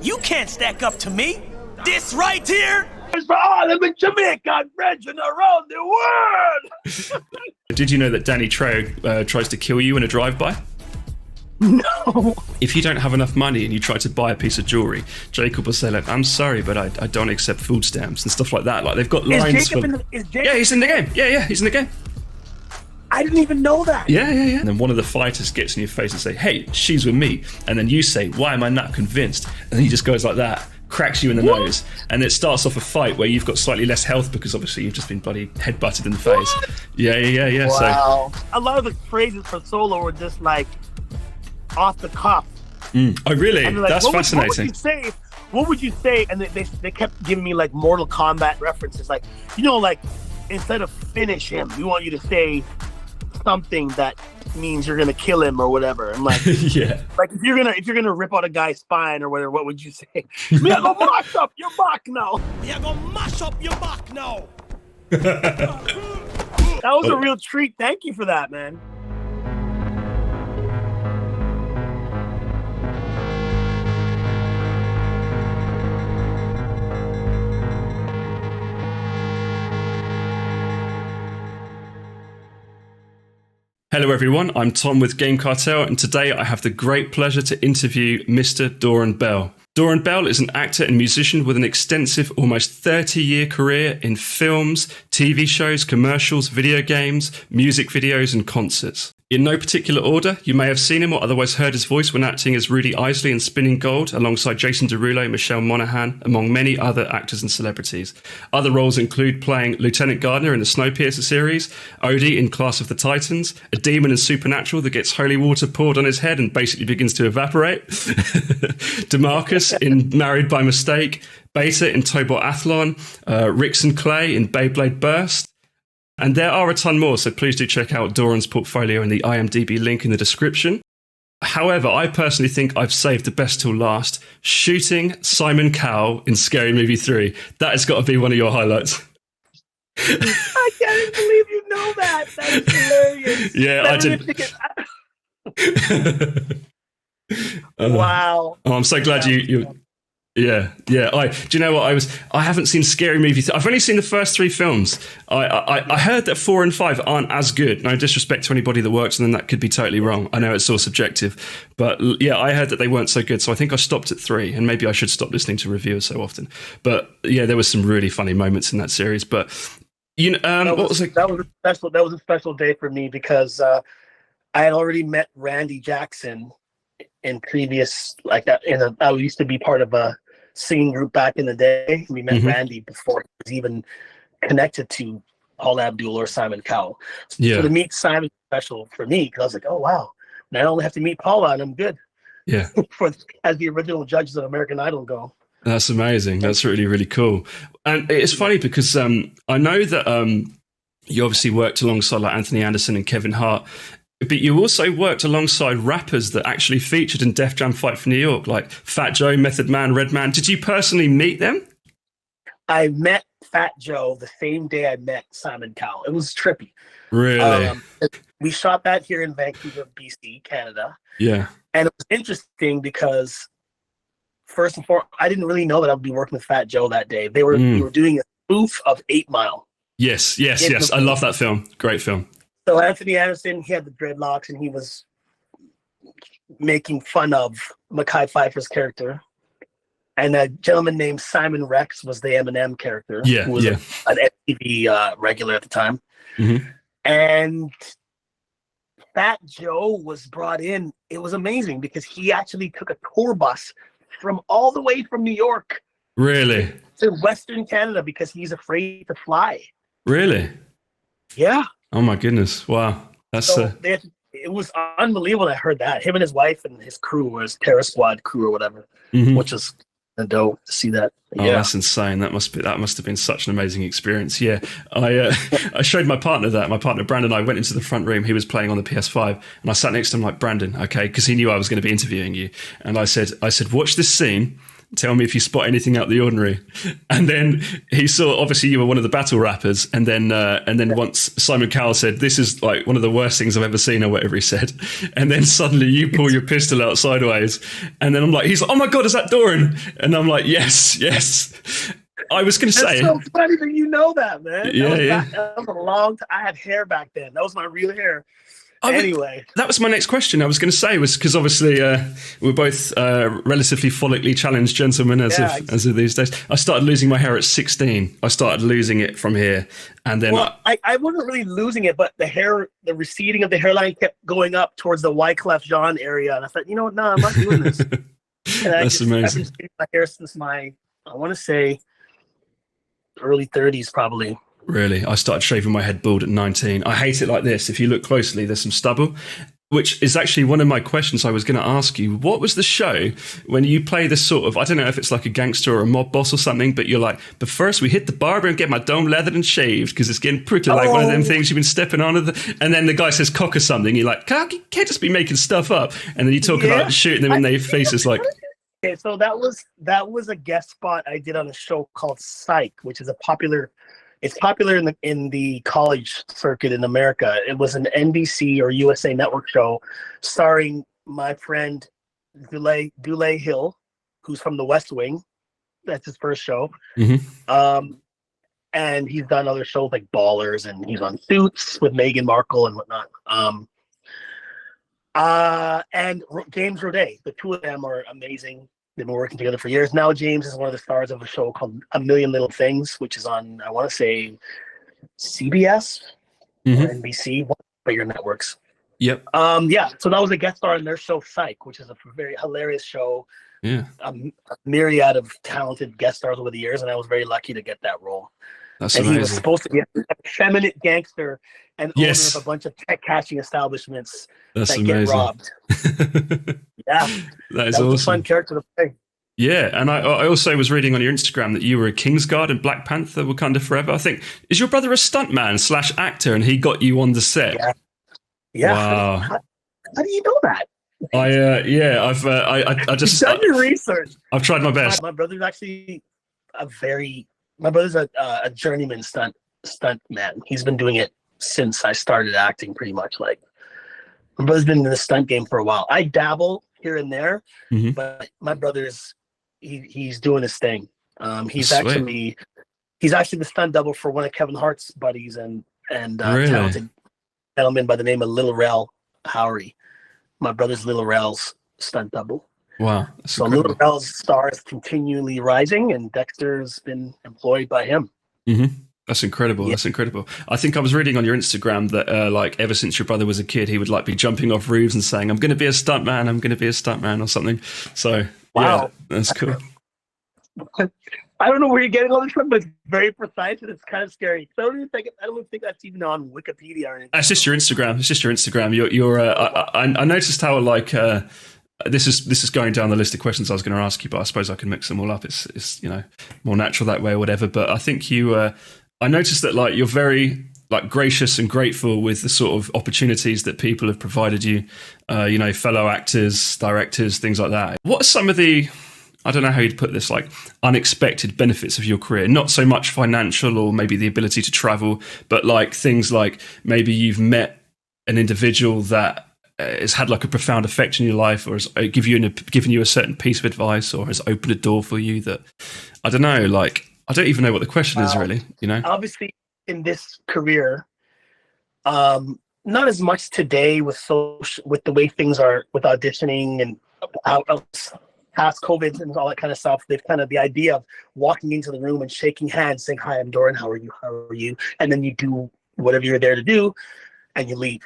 You can't stack up to me. This right here is for all of the Jamaican brethren around the world. Did you know that Danny Trejo tries to kill you in a drive-by? No. If you don't have enough money and you try to buy a piece of jewelry, Jacob will say, like, I'm sorry, but I don't accept food stamps and stuff like that. Like, they've got lines for... Yeah, he's in the game. Yeah, he's in the game. I didn't even know that. Yeah. And then one of the fighters gets in your face and say, hey, she's with me. And then you say, why am I not convinced? And then he just goes like that, cracks you in the nose. And it starts off a fight where you've got slightly less health because obviously you've just been bloody headbutted in the face. What? Yeah. Wow. So, a lot of the phrases for Solo were just like off the cuff. Oh, really? Like, that's fascinating. What would you say? And they kept giving me like Mortal Kombat references. Like, like instead of finish him, we want you to say something that means you're gonna kill him or whatever. I'm like, yeah. Like if you're gonna rip out a guy's spine or whatever, what would you say? Me I gonna mash up your back now. Me I gonna mash up your back now. That was a real treat. Thank you for that, man. Hello everyone, I'm Tom with Game Cartel, and today I have the great pleasure to interview Mr. Doron Bell. Doron Bell is an actor and musician with an extensive, almost 30-year career in films, TV shows, commercials, video games, music videos, and concerts. In no particular order, you may have seen him or otherwise heard his voice when acting as Rudy Isley in Spinning Gold, alongside Jason Derulo, Michelle Monaghan, among many other actors and celebrities. Other roles include playing Lieutenant Gardner in the Snowpiercer series, Odie in Class of the Titans, a demon in Supernatural that gets holy water poured on his head and basically begins to evaporate, DeMarcus in Married by Mistake, Beta in Tobot Athlon, Rickson Clay in Beyblade Burst. And there are a ton more, so please do check out Doron's portfolio in the IMDb link in the description. However, I personally think I've saved the best till last, shooting Simon Cowell in Scary Movie 3. That has got to be one of your highlights. I can't believe you know that. That's hilarious. Yeah, I did. Wow. Oh, I'm so glad you Yeah. Do you know what I haven't seen Scary Movie. I've only seen the first 3 films. I heard that 4 and 5 aren't as good. No disrespect to anybody that works, and then that could be totally wrong. I know it's all subjective, but yeah, I heard that they weren't so good. So I think I stopped at 3, and maybe I should stop listening to reviewers so often. But yeah, there was some really funny moments in that series. But that was a special day for me because I had already met Randy Jackson in previous I used to be part of a singing group back in the day. We met Randy before he was even connected to Paula Abdul or Simon Cowell. Yeah. So to meet Simon was special for me because I was like, oh wow, now I only have to meet Paula and I'm good. Yeah. As the original judges of American Idol go. That's amazing. That's really, really cool. And it's funny because I know that you obviously worked alongside like Anthony Anderson and Kevin Hart. But you also worked alongside rappers that actually featured in Def Jam Fight for New York, like Fat Joe, Method Man, Redman. Did you personally meet them? I met Fat Joe the same day I met Simon Cowell. It was trippy. Really? We shot that here in Vancouver, BC, Canada. Yeah. And it was interesting because first and foremost, I didn't really know that I would be working with Fat Joe that day. We were doing a spoof of 8 Mile. Yes. I love that film. Great film. So Anthony Anderson, he had the dreadlocks and he was making fun of Mekhi Phifer's character. And a gentleman named Simon Rex was the Eminem character. Yeah, who was an MTV regular at the time. Mm-hmm. And Fat Joe was brought in. It was amazing because he actually took a tour bus from all the way from New York. Really? To Western Canada because he's afraid to fly. Really? Yeah. Oh my goodness! Wow, that's it was unbelievable. I heard that him and his wife and his crew, or his Terror Squad crew, or whatever, which is dope to see that. Oh, that's insane! That must have been such an amazing experience. Yeah, I showed my partner that. My partner Brandon and I went into the front room. He was playing on the PS5, and I sat next to him like, Brandon, okay, because he knew I was going to be interviewing you, and I said, watch this scene. tell me if you spot anything out of the ordinary. And then he saw, obviously you were one of the battle rappers. And then once Simon Cowell said, this is like one of the worst things I've ever seen, or whatever he said. And then suddenly you pull your pistol out sideways. And then I'm like, he's like, oh my God, is that Doron? And I'm like, yes. I was going to say. It's so funny that you know that, man. Yeah. That was a long time. I had hair back then. That was my real hair. Anyway, that was my next question. I was going to say was because obviously we're both relatively follically challenged gentlemen as of these days. I started losing my hair at 16. I started losing it from here, and then I wasn't really losing it, but the receding of the hairline kept going up towards the Wyclef Jean area, and I thought, you know what? No, I'm not doing this. That's amazing. I've been shaving my hair since I want to say early 30s, probably. Really? I started shaving my head bald at 19. I hate it like this. If you look closely, there's some stubble, which is actually one of my questions I was going to ask you. What was the show when you play this sort of, I don't know if it's like a gangster or a mob boss or something, but you're like, but first we hit the barber and get my dome leathered and shaved because it's getting pretty like one of them things you've been stepping on. And then the guy says cock or something. You're like, you can't just be making stuff up. And then you talk about shooting them in their faces like... Okay, so that was a guest spot I did on a show called Psych, which is it's popular in the college circuit in America. It was an NBC or USA Network show starring my friend Dule Hill, who's from The West Wing. That's his first show. Mm-hmm. And he's done other shows like Ballers, and he's on Suits with Meghan Markle and whatnot. And James Roday, the two of them are amazing. They've been working together for years. Now James is one of the stars of a show called A Million Little Things, which is on, I want to say, CBS or NBC, one of the bigger networks. Yep. So that was a guest star in their show Psych, which is a very hilarious show. Yeah. A myriad of talented guest stars over the years, and I was very lucky to get that role. That's and amazing. He was supposed to be a effeminate gangster and owner of a bunch of tech cashing establishments get robbed. Yeah, that is awesome. awesome. A fun character to play. Yeah, and I also was reading on your Instagram that you were a Kingsguard in Black Panther: Wakanda Forever. I think, is your brother a stuntman / actor, and he got you on the set? Yeah. Wow. How do you know that? I just done your research. I've tried my best. My brother's actually a journeyman stunt man. He's been doing it since I started acting, pretty much. Like, my brother's been in the stunt game for a while. I dabble here and there, but my brother's he's doing his thing. He's actually the stunt double for one of Kevin Hart's buddies and really? Talented gentleman by the name of Lil Rel Howery. My brother's Lil Rel's stunt double. Wow. So Lil Rel's star is continually rising, and Dexter's been employed by him. Mm-hmm. That's incredible. Yeah. That's incredible. I think I was reading on your Instagram that like ever since your brother was a kid, he would like be jumping off roofs and saying, I'm going to be a stuntman. I'm going to be a stuntman or something. So yeah, that's cool. I don't know where you're getting all this from, but it's very precise and it's kind of scary. I don't even think that's even on Wikipedia or anything. It's just your Instagram. It's just your Instagram. I noticed how like this is going down the list of questions I was going to ask you, but I suppose I can mix them all up. It's more natural that way or whatever. But I think I noticed that like you're very like gracious and grateful with the sort of opportunities that people have provided you. Fellow actors, directors, things like that. What are some of the, I don't know how you'd put this, like unexpected benefits of your career? Not so much financial or maybe the ability to travel, but like things like maybe you've met an individual that has had like a profound effect in your life, or has given you a certain piece of advice, or has opened a door for you that, I don't know, like, I don't even know what the question is really, Obviously in this career, not as much today with the way things are with auditioning and past COVID and all that kind of stuff. They've kind of the idea of walking into the room and shaking hands, saying, "Hi, I'm Doron. How are you? How are you?" And then you do whatever you're there to do, and you leave.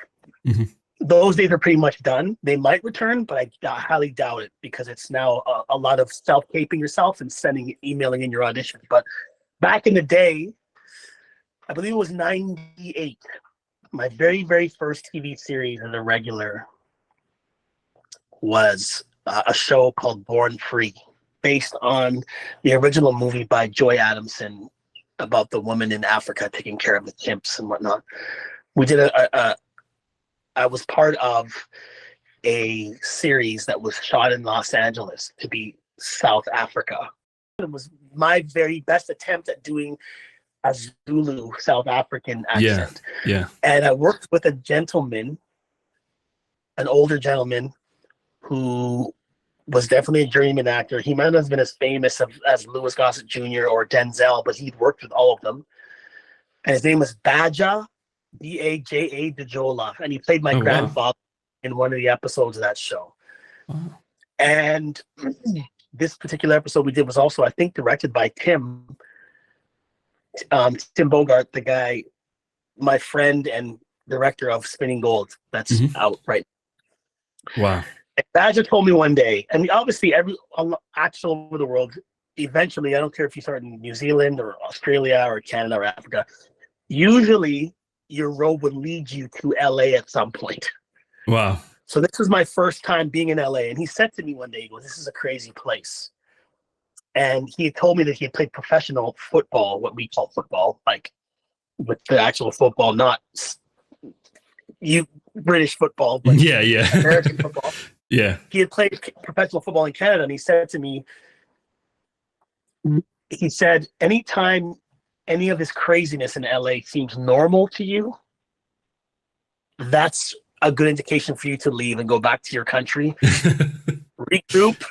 Mm-hmm. Those days are pretty much done. They might return, but I highly doubt it because it's now a lot of self-taping yourself and emailing in your audition. But back in the day, I believe it was 98, my very, very first TV series as a regular was a show called Born Free, based on the original movie by Joy Adamson about the woman in Africa taking care of the chimps and whatnot. We did I was part of a series that was shot in Los Angeles to be South Africa. It was my very best attempt at doing a Zulu South African accent. Yeah. And I worked with a gentleman, an older gentleman, who was definitely a journeyman actor. He might not have been as famous as Louis Gossett Jr. or Denzel, but he'd worked with all of them. And his name was Baja, Baja Dajola. And he played my grandfather in one of the episodes of that show. Wow. And this particular episode we did was also, I think, directed by Tim Bogart, the guy, my friend and director of Spinning Gold, that's out right now. Wow. And Badger told me one day, and obviously every actors all over the world, eventually, I don't care if you start in New Zealand or Australia or Canada or Africa, usually your road would lead you to LA at some point. Wow. So this was my first time being in LA, and he said to me one day, he goes, "This is a crazy place." And he told me that he had played professional football, what we call football, like with the actual football, not British football, but American football. Yeah. He had played professional football in Canada, and he said to me, anytime any of this craziness in LA seems normal to you, that's a good indication for you to leave and go back to your country, regroup,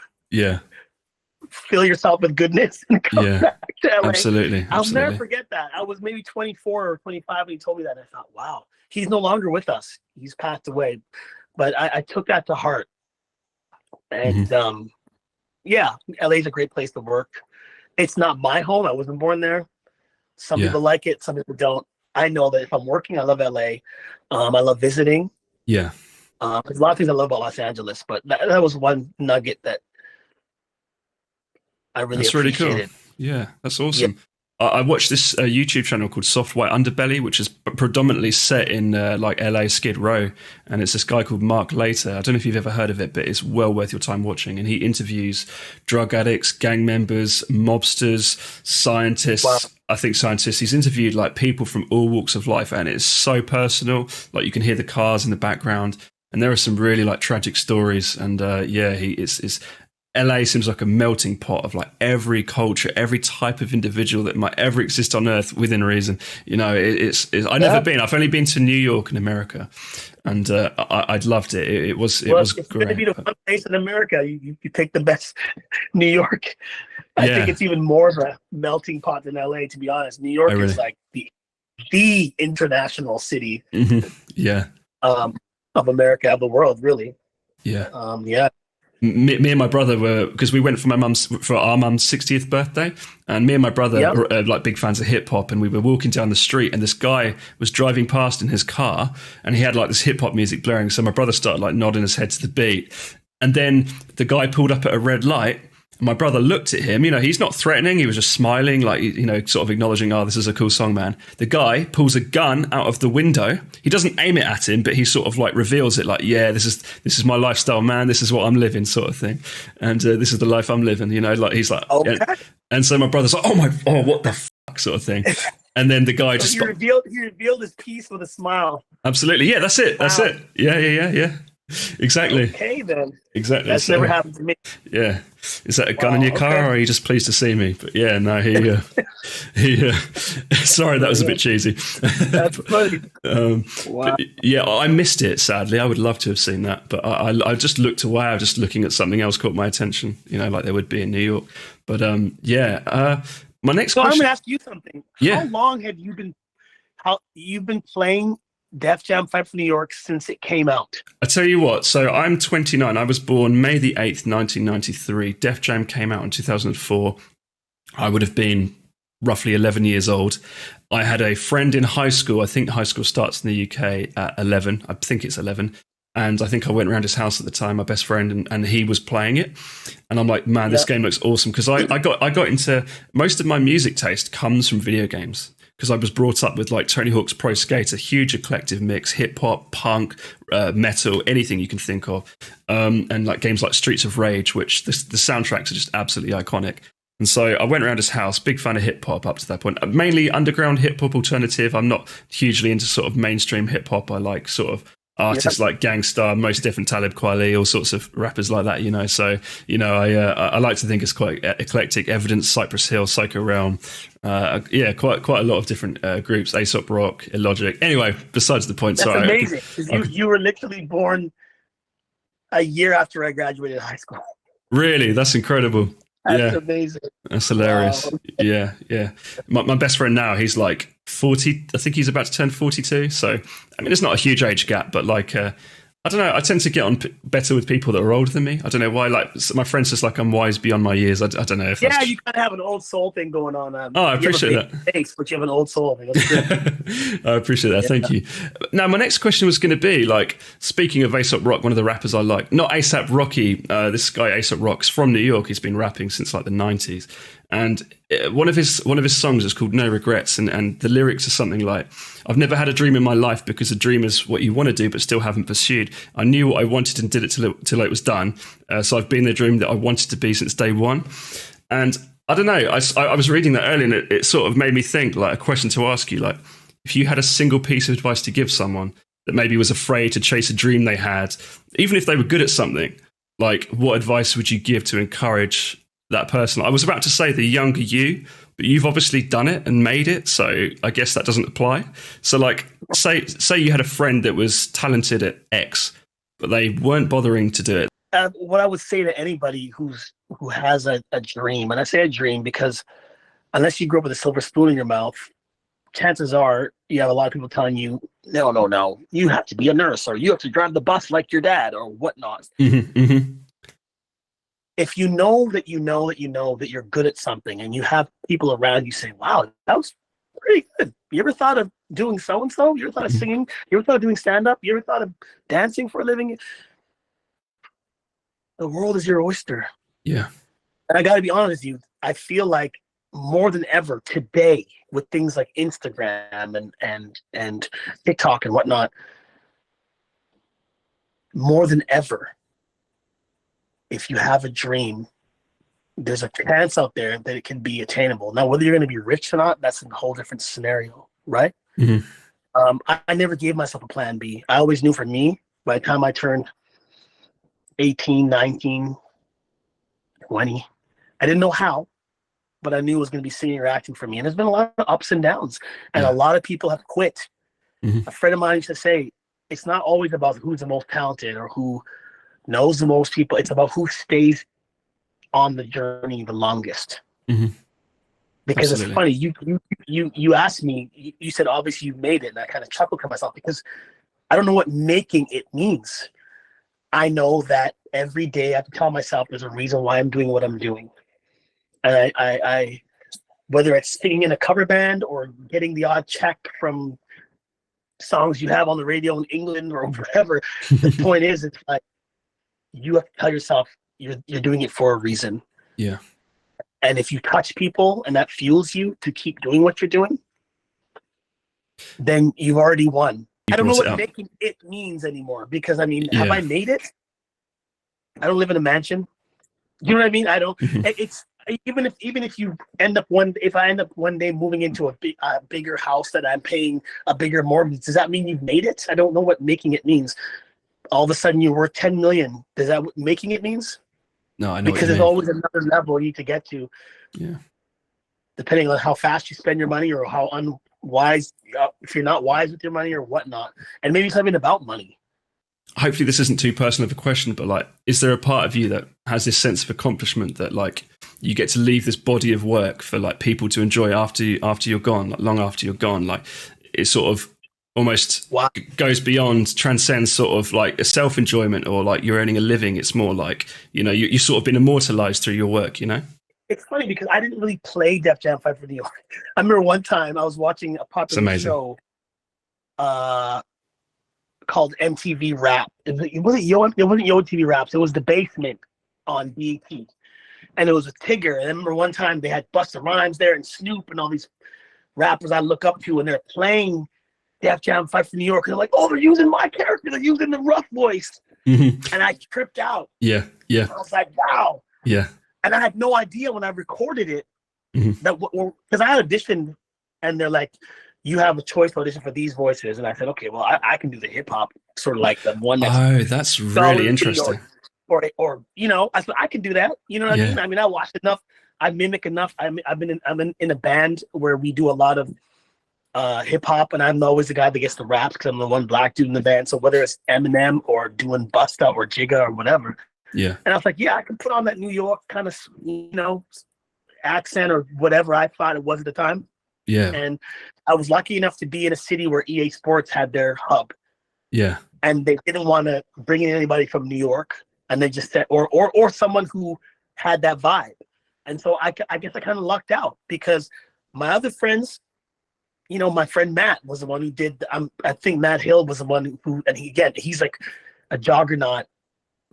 fill yourself with goodness, and come back to LA. Absolutely. I'll never forget that. I was maybe 24 or 25 when he told me that. And I thought, wow, he's no longer with us. He's passed away. But I took that to heart. And LA is a great place to work. It's not my home. I wasn't born there. Some people like it. Some people don't. I know that if I'm working, I love LA. I love visiting. Yeah. There's a lot of things I love about Los Angeles, but that was one nugget that I really appreciated. Really cool. Yeah, that's awesome. Yeah. I watched this YouTube channel called Soft White Underbelly, which is predominantly set in like LA Skid Row, and it's this guy called Mark Later. I don't know if you've ever heard of it, but it's well worth your time watching. And he interviews drug addicts, gang members, mobsters, scientists. Wow. I think scientists. He's interviewed like people from all walks of life, and it's so personal. Like you can hear the cars in the background, and there are some really like tragic stories. And it's LA seems like a melting pot of like every culture, every type of individual that might ever exist on Earth within reason. You know, I've never been. I've only been to New York in America, and I'd loved it. It was great. It's going to be the one place in America. You pick the best. New York. I think it's even more of a melting pot than LA. To be honest, New York is like the international city. Of America, of the world, really. Yeah. Me and my brother were, because we went for our mum's 60th birthday, and me and my brother are like big fans of hip hop, and we were walking down the street, and this guy was driving past in his car, and he had like this hip hop music blaring. So my brother started like nodding his head to the beat, and then the guy pulled up at a red light. My brother looked at him, you know, he's not threatening. He was just smiling, like, you know, sort of acknowledging, oh, this is a cool song, man. The guy pulls a gun out of the window. He doesn't aim it at him, but he sort of like reveals it like, yeah, this is my lifestyle, man. This is what I'm living, sort of thing. And this is the life I'm living, you know, like he's like, okay. And so my brother's like, what the fuck, sort of thing. And then the guy just... He revealed his piece with a smile. Absolutely. Yeah, that's it. Wow. That's it. Yeah. Exactly. Okay, then. Exactly. That's never happened to me. Yeah. Is that a gun in your car, or are you just pleased to see me? But yeah, no, he sorry, that was a bit cheesy. That's funny. Wow. Yeah, I missed it, sadly. I would love to have seen that. But I just looked away. I was just looking at something else caught my attention, you know, like there would be in New York. But my next question... I'm going to ask you something. Yeah. How long have you've been playing Def Jam Fight for New York since it came out? I tell you what, so I'm 29. I was born May the 8th, 1993. Def Jam came out in 2004. I would have been roughly 11 years old. I had a friend in high school. I think high school starts in the UK at 11. I think it's 11. And I think I went around his house at the time, my best friend, and he was playing it. And I'm like, man, this game looks awesome. Because I got into, most of my music taste comes from video games. Because I was brought up with like Tony Hawk's Pro Skater, huge eclectic mix, hip hop, punk, metal, anything you can think of. And like games like Streets of Rage, which the soundtracks are just absolutely iconic. And so I went around his house, big fan of hip hop up to that point. Mainly underground hip hop alternative. I'm not hugely into sort of mainstream hip hop. I like sort of artists like Gangstar, Most Def and Talib Kweli, all sorts of rappers like that, you know. So, you know, I like to think it's quite eclectic. Evidence, Cypress Hill, Psycho Realm, quite a lot of different groups. Aesop Rock, Illogic. Anyway, besides the point. That's sorry, amazing. You were literally born a year after I graduated high school. Really, that's incredible. That's amazing. That's hilarious. Wow. Yeah. My best friend now, he's like 40. I think he's about to turn 42. So, I mean, it's not a huge age gap, but like, I don't know. I tend to get on better with people that are older than me. I don't know why. Like, my friends just like I'm wise beyond my years. I don't know if you kind of have an old soul thing going on. I appreciate that. Face, but you have an old soul thing. I appreciate that. Thank you. Now, my next question was going to be like, speaking of Aesop Rock, one of the rappers I like, not ASAP Rocky. This guy Aesop Rock's from New York. He's been rapping since like the 90s. And one of his songs is called No Regrets, and the lyrics are something like, I've never had a dream in my life because a dream is what you want to do but still haven't pursued. I knew what I wanted and did it till it was done. So I've been the dream that I wanted to be since day one. And I don't know, I was reading that earlier, and it sort of made me think, like, a question to ask you, like, if you had a single piece of advice to give someone that maybe was afraid to chase a dream they had, even if they were good at something, like, what advice would you give to encourage that person? I was about to say the younger you, but you've obviously done it and made it, so I guess that doesn't apply. So, like, say you had a friend that was talented at X, but they weren't bothering to do it. What I would say to anybody who has a dream, and I say a dream because unless you grew up with a silver spoon in your mouth, chances are you have a lot of people telling you, no, you have to be a nurse, or you have to drive the bus like your dad, or whatnot. Mm-hmm. If you know that you're good at something, and you have people around you say, wow, that was pretty good. You ever thought of doing so-and-so? You ever thought of singing? You ever thought of doing stand-up? You ever thought of dancing for a living? The world is your oyster. Yeah. And I got to be honest with you, I feel like more than ever today, with things like Instagram and TikTok and whatnot, more than ever, if you have a dream, there's a chance out there that it can be attainable. Now, whether you're going to be rich or not, that's a whole different scenario, right? Mm-hmm. I never gave myself a plan B. I always knew for me, by the time I turned 18, 19, 20, I didn't know how, but I knew it was going to be singing or acting for me. And there's been a lot of ups and downs, and a lot of people have quit. Mm-hmm. A friend of mine used to say, it's not always about who's the most talented or who knows the most people. It's about who stays on the journey the longest. Mm-hmm. Because Absolutely. It's funny, you asked me, you said obviously you made it, and I kind of chuckled to myself because I don't know what making it means. I know that every day I have to tell myself there's a reason why I'm doing what I'm doing. And I whether it's singing in a cover band or getting the odd check from songs you have on the radio in England or wherever, the point is, it's like, you have to tell yourself you're doing it for a reason. Yeah. And if you touch people and that fuels you to keep doing what you're doing, then you've already won. I don't know what making it means anymore, because I mean, have I made it? I don't live in a mansion. You know what I mean? I don't. It's even if you end up if I end up one day moving into a bigger house that I'm paying a bigger mortgage, does that mean you've made it? I don't know what making it means. All of a sudden you're worth 10 million. Does that what making it means? No, I know. Because there's always another level you need to get to. Yeah. Depending on how fast you spend your money, or how unwise, if you're not wise with your money or whatnot. And maybe it's not even about money. Hopefully this isn't too personal of a question, but like, is there a part of you that has this sense of accomplishment that like you get to leave this body of work for like people to enjoy after you're gone, like long after you're gone? Like, it sort of almost goes beyond, transcends sort of like a self-enjoyment or like you're earning a living. It's more like, you know, you sort of been immortalized through your work, you know? It's funny because I didn't really play Def Jam 5 for New York. I remember one time I was watching a popular show called MTV Rap. It wasn't Yo MTV Raps. It was The Basement on BET. And it was with Tigger. And I remember one time they had Busta Rhymes there and Snoop and all these rappers I look up to, and they're playing Def Jam 5 for New York. And they're like, oh, they're using my character. They're using the rough voice. Mm-hmm. And I tripped out. Yeah. I was like, wow. Yeah. And I had no idea when I recorded it, that because I auditioned and they're like, you have a choice to audition for these voices. And I said, okay, well, I can do the hip hop, sort of like the one that's Oh, that's really interesting. Or I said, I can do that. You know what I mean? I mean, I watched enough. I mimic enough. I'm in a band where we do a lot of hip hop, and I'm always the guy that gets the raps because I'm the one black dude in the band. So whether it's Eminem or doing Busta or Jigga or whatever, and I was like, I can put on that New York kind of accent or whatever I thought it was at the time. Yeah, and I was lucky enough to be in a city where EA Sports had their hub. Yeah, and they didn't want to bring in anybody from New York, and they just said, or someone who had that vibe. And so I guess I kind of lucked out because my other friends, my friend Matt was the one who did. I think Matt Hill was the one who, and he's like a juggernaut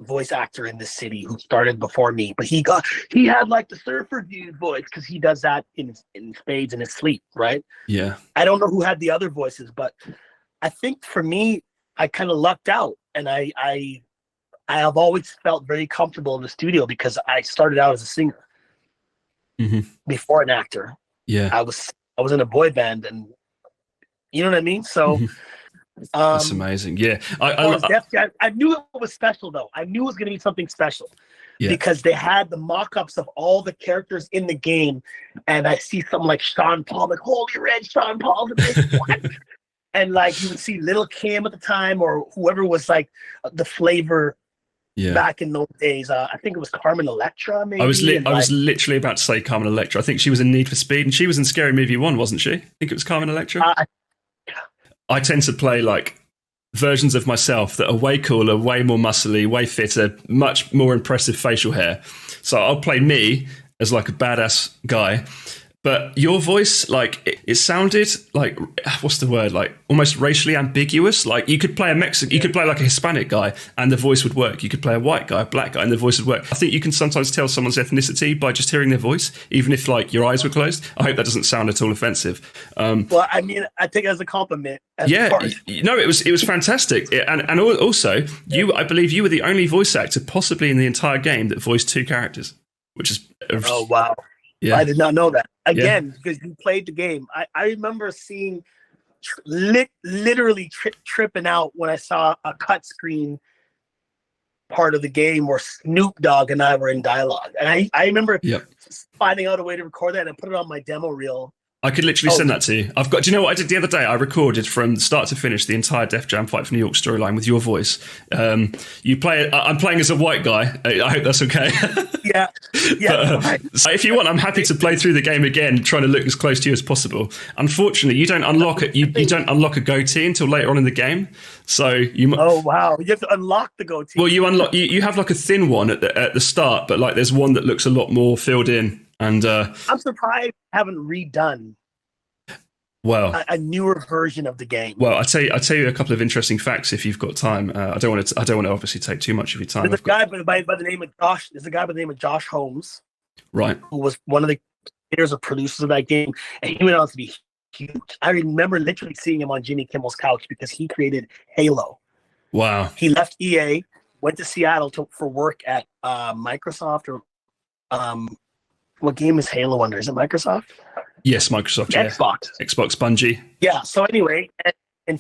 voice actor in this city who started before me. But he had like the surfer dude voice because he does that in spades in his sleep, right? Yeah. I don't know who had the other voices, but I think for me, I kind of lucked out, and I have always felt very comfortable in the studio because I started out as a singer before an actor. Yeah. I was in a boy band, and you know what I mean? So that's amazing. Yeah. I knew it was special though. I knew it was going to be something special because they had the mock-ups of all the characters in the game. And I see something like Sean Paul, like, holy red Sean Paul. What? And like, you would see Little Kim at the time, or whoever was like the flavor back in those days. I think it was Carmen Electra, maybe. I was literally about to say Carmen Electra. I think she was in Need for Speed, and she was in Scary Movie 1, wasn't she? I think it was Carmen Electra. I tend to play like versions of myself that are way cooler, way more muscly, way fitter, much more impressive facial hair. So I'll play me as like a badass guy. But your voice, like, it sounded like, what's the word? Like almost racially ambiguous. Like you could play you could play like a Hispanic guy and the voice would work. You could play a white guy, a black guy, and the voice would work. I think you can sometimes tell someone's ethnicity by just hearing their voice, even if like your eyes were closed. I hope that doesn't sound at all offensive. Well, I mean, I take it as a compliment. No, it was fantastic. And also, I believe you were the only voice actor possibly in the entire game that voiced two characters, which is... Oh, wow. Yeah. I did not know that. Again, because you played the game. I remember seeing literally tripping out when I saw a cut screen part of the game where Snoop Dogg and I were in dialogue. And I remember finding out a way to record that and put it on my demo reel. I could literally send that to you. Do you know what I did the other day? I recorded from start to finish the entire Def Jam Fight for New York storyline with your voice. You play it. I'm playing as a white guy. I hope that's okay. Yeah. So if you want, I'm happy to play through the game again, trying to look as close to you as possible. Unfortunately, you don't unlock it. You don't unlock a goatee until later on in the game. So you. Oh wow! You have to unlock the goatee. Well, you unlock. You have like a thin one at the start, but like there's one that looks a lot more filled in. And I'm surprised I haven't redone a newer version of the game. Well, I tell you a couple of interesting facts if you've got time. I don't want to obviously take too much of your time. There's a guy by the name of Josh. There's a guy by the name of Josh Holmes, right? Who was one of the creators or producers of that game, and he went on to be huge. I remember literally seeing him on Jimmy Kimmel's couch because he created Halo. Wow. He left EA, went to Seattle for work at Microsoft or what game is Halo under? Is it Microsoft? Yes, Microsoft. Xbox Bungie. Yeah. So anyway, and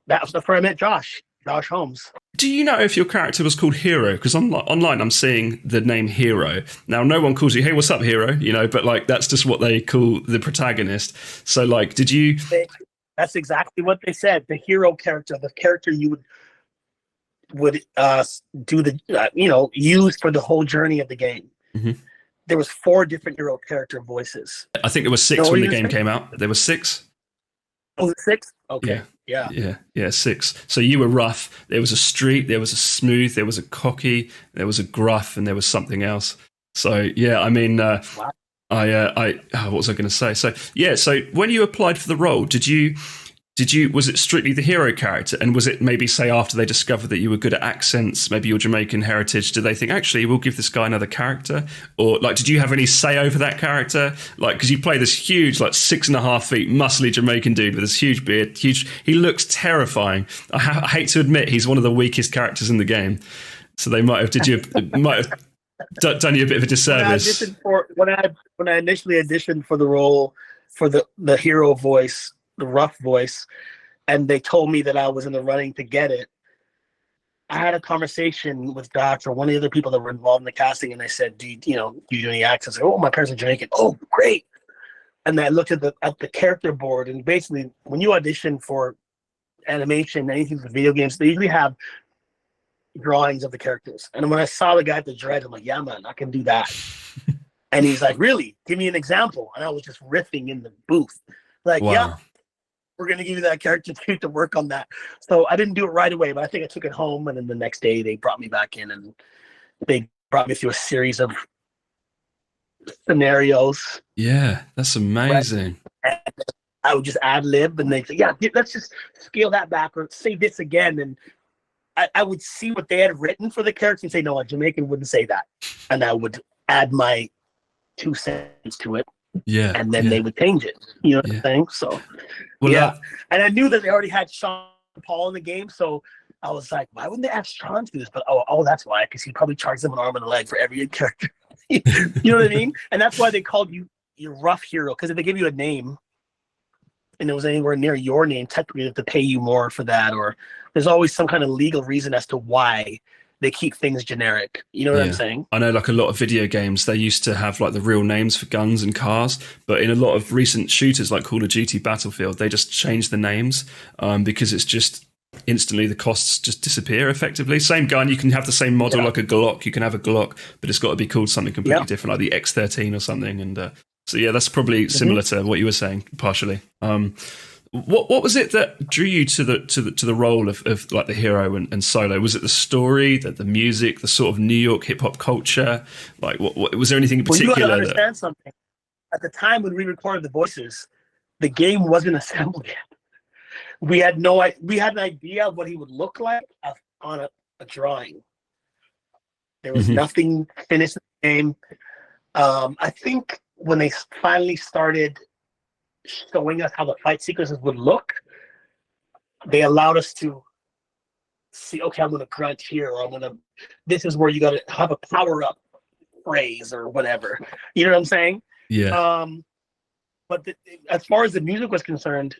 that was the where I met Josh Holmes. Do you know if your character was called Hero? Because online I'm seeing the name Hero. Now, no one calls you, hey, what's up, Hero? But like that's just what they call the protagonist. So like, did you... That's exactly what they said. The hero character, the character you would do the, use for the whole journey of the game. Mm-hmm. There was 4 different hero character voices. I think there were 6 when the game came out. There were 6. Oh, 6? Okay. Yeah, 6. So you were rough. There was a street. There was a smooth. There was a cocky. There was a gruff, and there was something else. So yeah, I mean, wow. What was I going to say? So yeah, so when you applied for the role, was it strictly the hero character? And was it maybe, say, after they discovered that you were good at accents, maybe your Jamaican heritage, did they think, actually, we'll give this guy another character? Or, like, did you have any say over that character? Like, because you play this huge, like, 6.5 feet, muscly Jamaican dude with this huge beard. He looks terrifying. I hate to admit he's one of the weakest characters in the game. So they might have done you a bit of a disservice. When I initially auditioned for the role, for the hero voice, rough voice, and they told me that I was in the running to get it, I had a conversation with Doc or one of the other people that were involved in the casting, and I said, do you do any accents? Oh, my parents are Jamaican. Oh, great. And I looked at the character board, and basically when you audition for animation, anything with video games, they usually have drawings of the characters. And when I saw the guy at the dread, I'm like, yeah, man, I can do that. And he's like, really? Give me an example. And I was just riffing in the booth. Like, Wow. yeah, we're going to give you that character to work on that. So I didn't do it right away, but I think I took it home. And then the next day they brought me back in, and they brought me through a series of scenarios. Yeah, that's amazing. And I would just ad lib, and they'd say, yeah, let's just scale that back or say this again. And I would see what they had written for the character and say, no, a Jamaican wouldn't say that. And I would add my 2 cents to it. Yeah. And then they would change it. You know what I'm saying? So, and I knew that they already had Sean Paul in the game. So I was like, why wouldn't they ask Sean to do this? But that's why, because he probably charged them an arm and a leg for every character. You know what I mean? And that's why they called you your rough hero, because if they give you a name and it was anywhere near your name, technically they have to pay you more for that, or there's always some kind of legal reason as to why they keep things generic. You know what I'm saying? I know, like a lot of video games, they used to have like the real names for guns and cars, but in a lot of recent shooters like Call of Duty, Battlefield, they just change the names because it's just instantly the costs just disappear effectively. Same gun, you can have the same model like a Glock, you can have a Glock, but it's got to be called something completely different, like the X13 or something. And so yeah, that's probably similar to what you were saying partially. What was it that drew you to the role of like the hero and Solo? Was it the story, the music, the sort of New York hip hop culture? Like, what was there anything in particular? Well, you got to understand something. At the time when we recorded the voices, the game wasn't assembled yet. We had an idea of what he would look like on a drawing. There was nothing finished in the game. I think when they finally started showing us how the fight sequences would look, they allowed us to see, okay, I'm going to grunt here, or this is where you got to have a power up phrase or whatever. You know what I'm saying? Yeah. But as far as the music was concerned,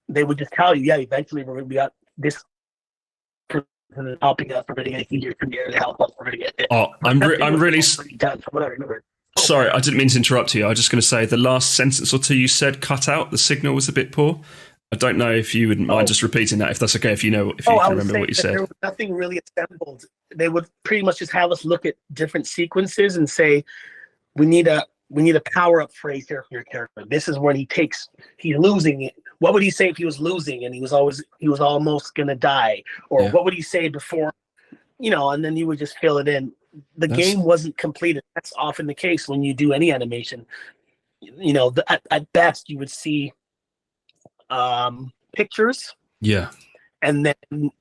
they would just tell you, yeah, eventually we got this person helping us, we're going to get easier from here to help us, we're going to get it. Oh, I'm really from what I remember. Sorry, I didn't mean to interrupt you. I was just going to say the last sentence or two you said cut out. The signal was a bit poor. I don't know if you wouldn't mind just repeating that, if that's okay, if you can remember what you said. There was nothing really assembled. They would pretty much just have us look at different sequences and say, we need a power up phrase here for your character. This is when he's losing it. What would he say if he was losing and he was almost going to die? Or what would he say before, and then you would just fill it in. The game wasn't completed. That's often the case when you do any animation. At best you would see pictures. Yeah. And then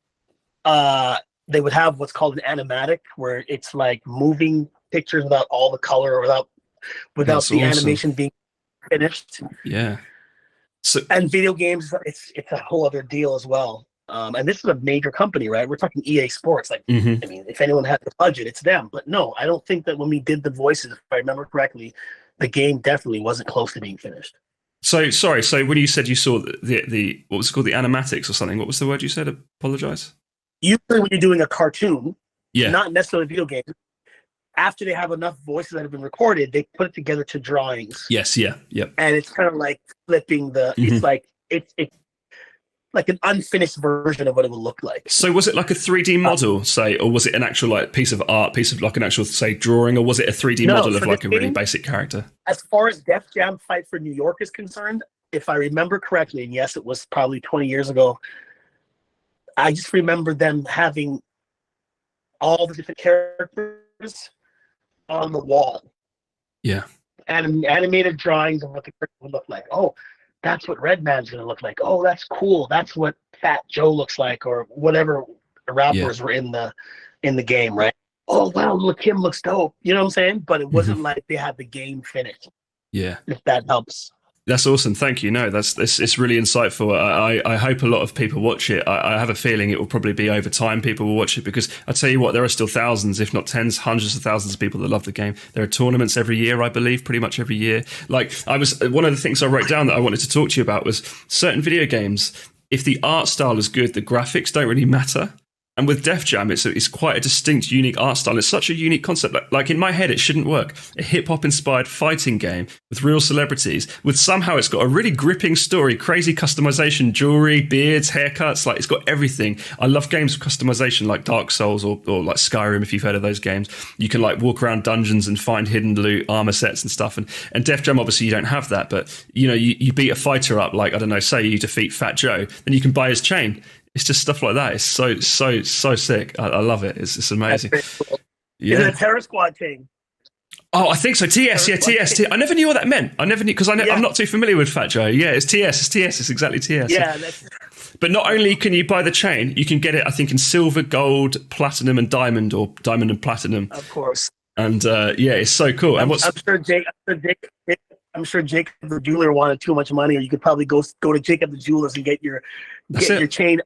they would have what's called an animatic, where it's like moving pictures without all the color or without the animation being finished. Yeah. So, and video games, it's a whole other deal as well. And this is a major company, right? We're talking EA Sports. Like, I mean, if anyone had the budget, it's them. But no, I don't think that when we did the voices, if I remember correctly, the game definitely wasn't close to being finished. So, sorry. So when you said you saw the what was it called, the animatics or something, what was the word you said? Apologize. Usually when you're doing a cartoon, not necessarily a video game, after they have enough voices that have been recorded, they put it together to drawings. Yes, yeah, yep. And it's kind of like flipping it's like it's like an unfinished version of what it would look like. So was it like a 3D model, say, or was it an actual like piece of art, piece of like an actual, say, drawing, or was it a 3D model of like a really basic character? As far as Def Jam Fight for New York is concerned, if I remember correctly, and yes, it was probably 20 years ago, I just remember them having all the different characters on the wall. Yeah. And animated drawings of what the character would look like. Oh, that's what Redman's going to look like. Oh, that's cool. That's what Fat Joe looks like, or whatever rappers were in the game, right? Oh, wow, look, him looks dope. You know what I'm saying? But it wasn't like they had the game finished. Yeah. If that helps. That's awesome. Thank you. No, it's really insightful. I hope a lot of people watch it. I have a feeling it will probably be over time people will watch it, because I tell you what, there are still thousands, if not tens, hundreds of thousands of people that love the game. There are tournaments every year, I believe, pretty much every year. Like, one of the things I wrote down that I wanted to talk to you about was certain video games, if the art style is good, the graphics don't really matter. And with Def Jam, it's quite a distinct, unique art style. It's such a unique concept. Like in my head, it shouldn't work. A hip-hop inspired fighting game with real celebrities, with somehow it's got a really gripping story, crazy customization, jewelry, beards, haircuts. Like, it's got everything. I love games with customization, like Dark Souls or like Skyrim, if you've heard of those games. You can like walk around dungeons and find hidden loot, armor sets and stuff. And Def Jam, obviously, you don't have that. But, you beat a fighter up, like, I don't know, say you defeat Fat Joe, then you can buy his chain. It's just stuff like that. It's so sick. I love it. It's amazing. Cool. Yeah. Is it a Terror Squad thing? Oh, I think so. TS, yeah, TS. I never knew what that meant. I never knew, because I'm not too familiar with Fat Joe. Yeah, it's TS. It's TS. It's exactly TS. Yeah. But not only can you buy the chain, you can get it, I think, in silver, gold, platinum, and diamond, or diamond and platinum. Of course. And it's so cool. And I'm sure Jacob the jeweler wanted too much money, or you could probably go to Jacob the jewelers and get your chain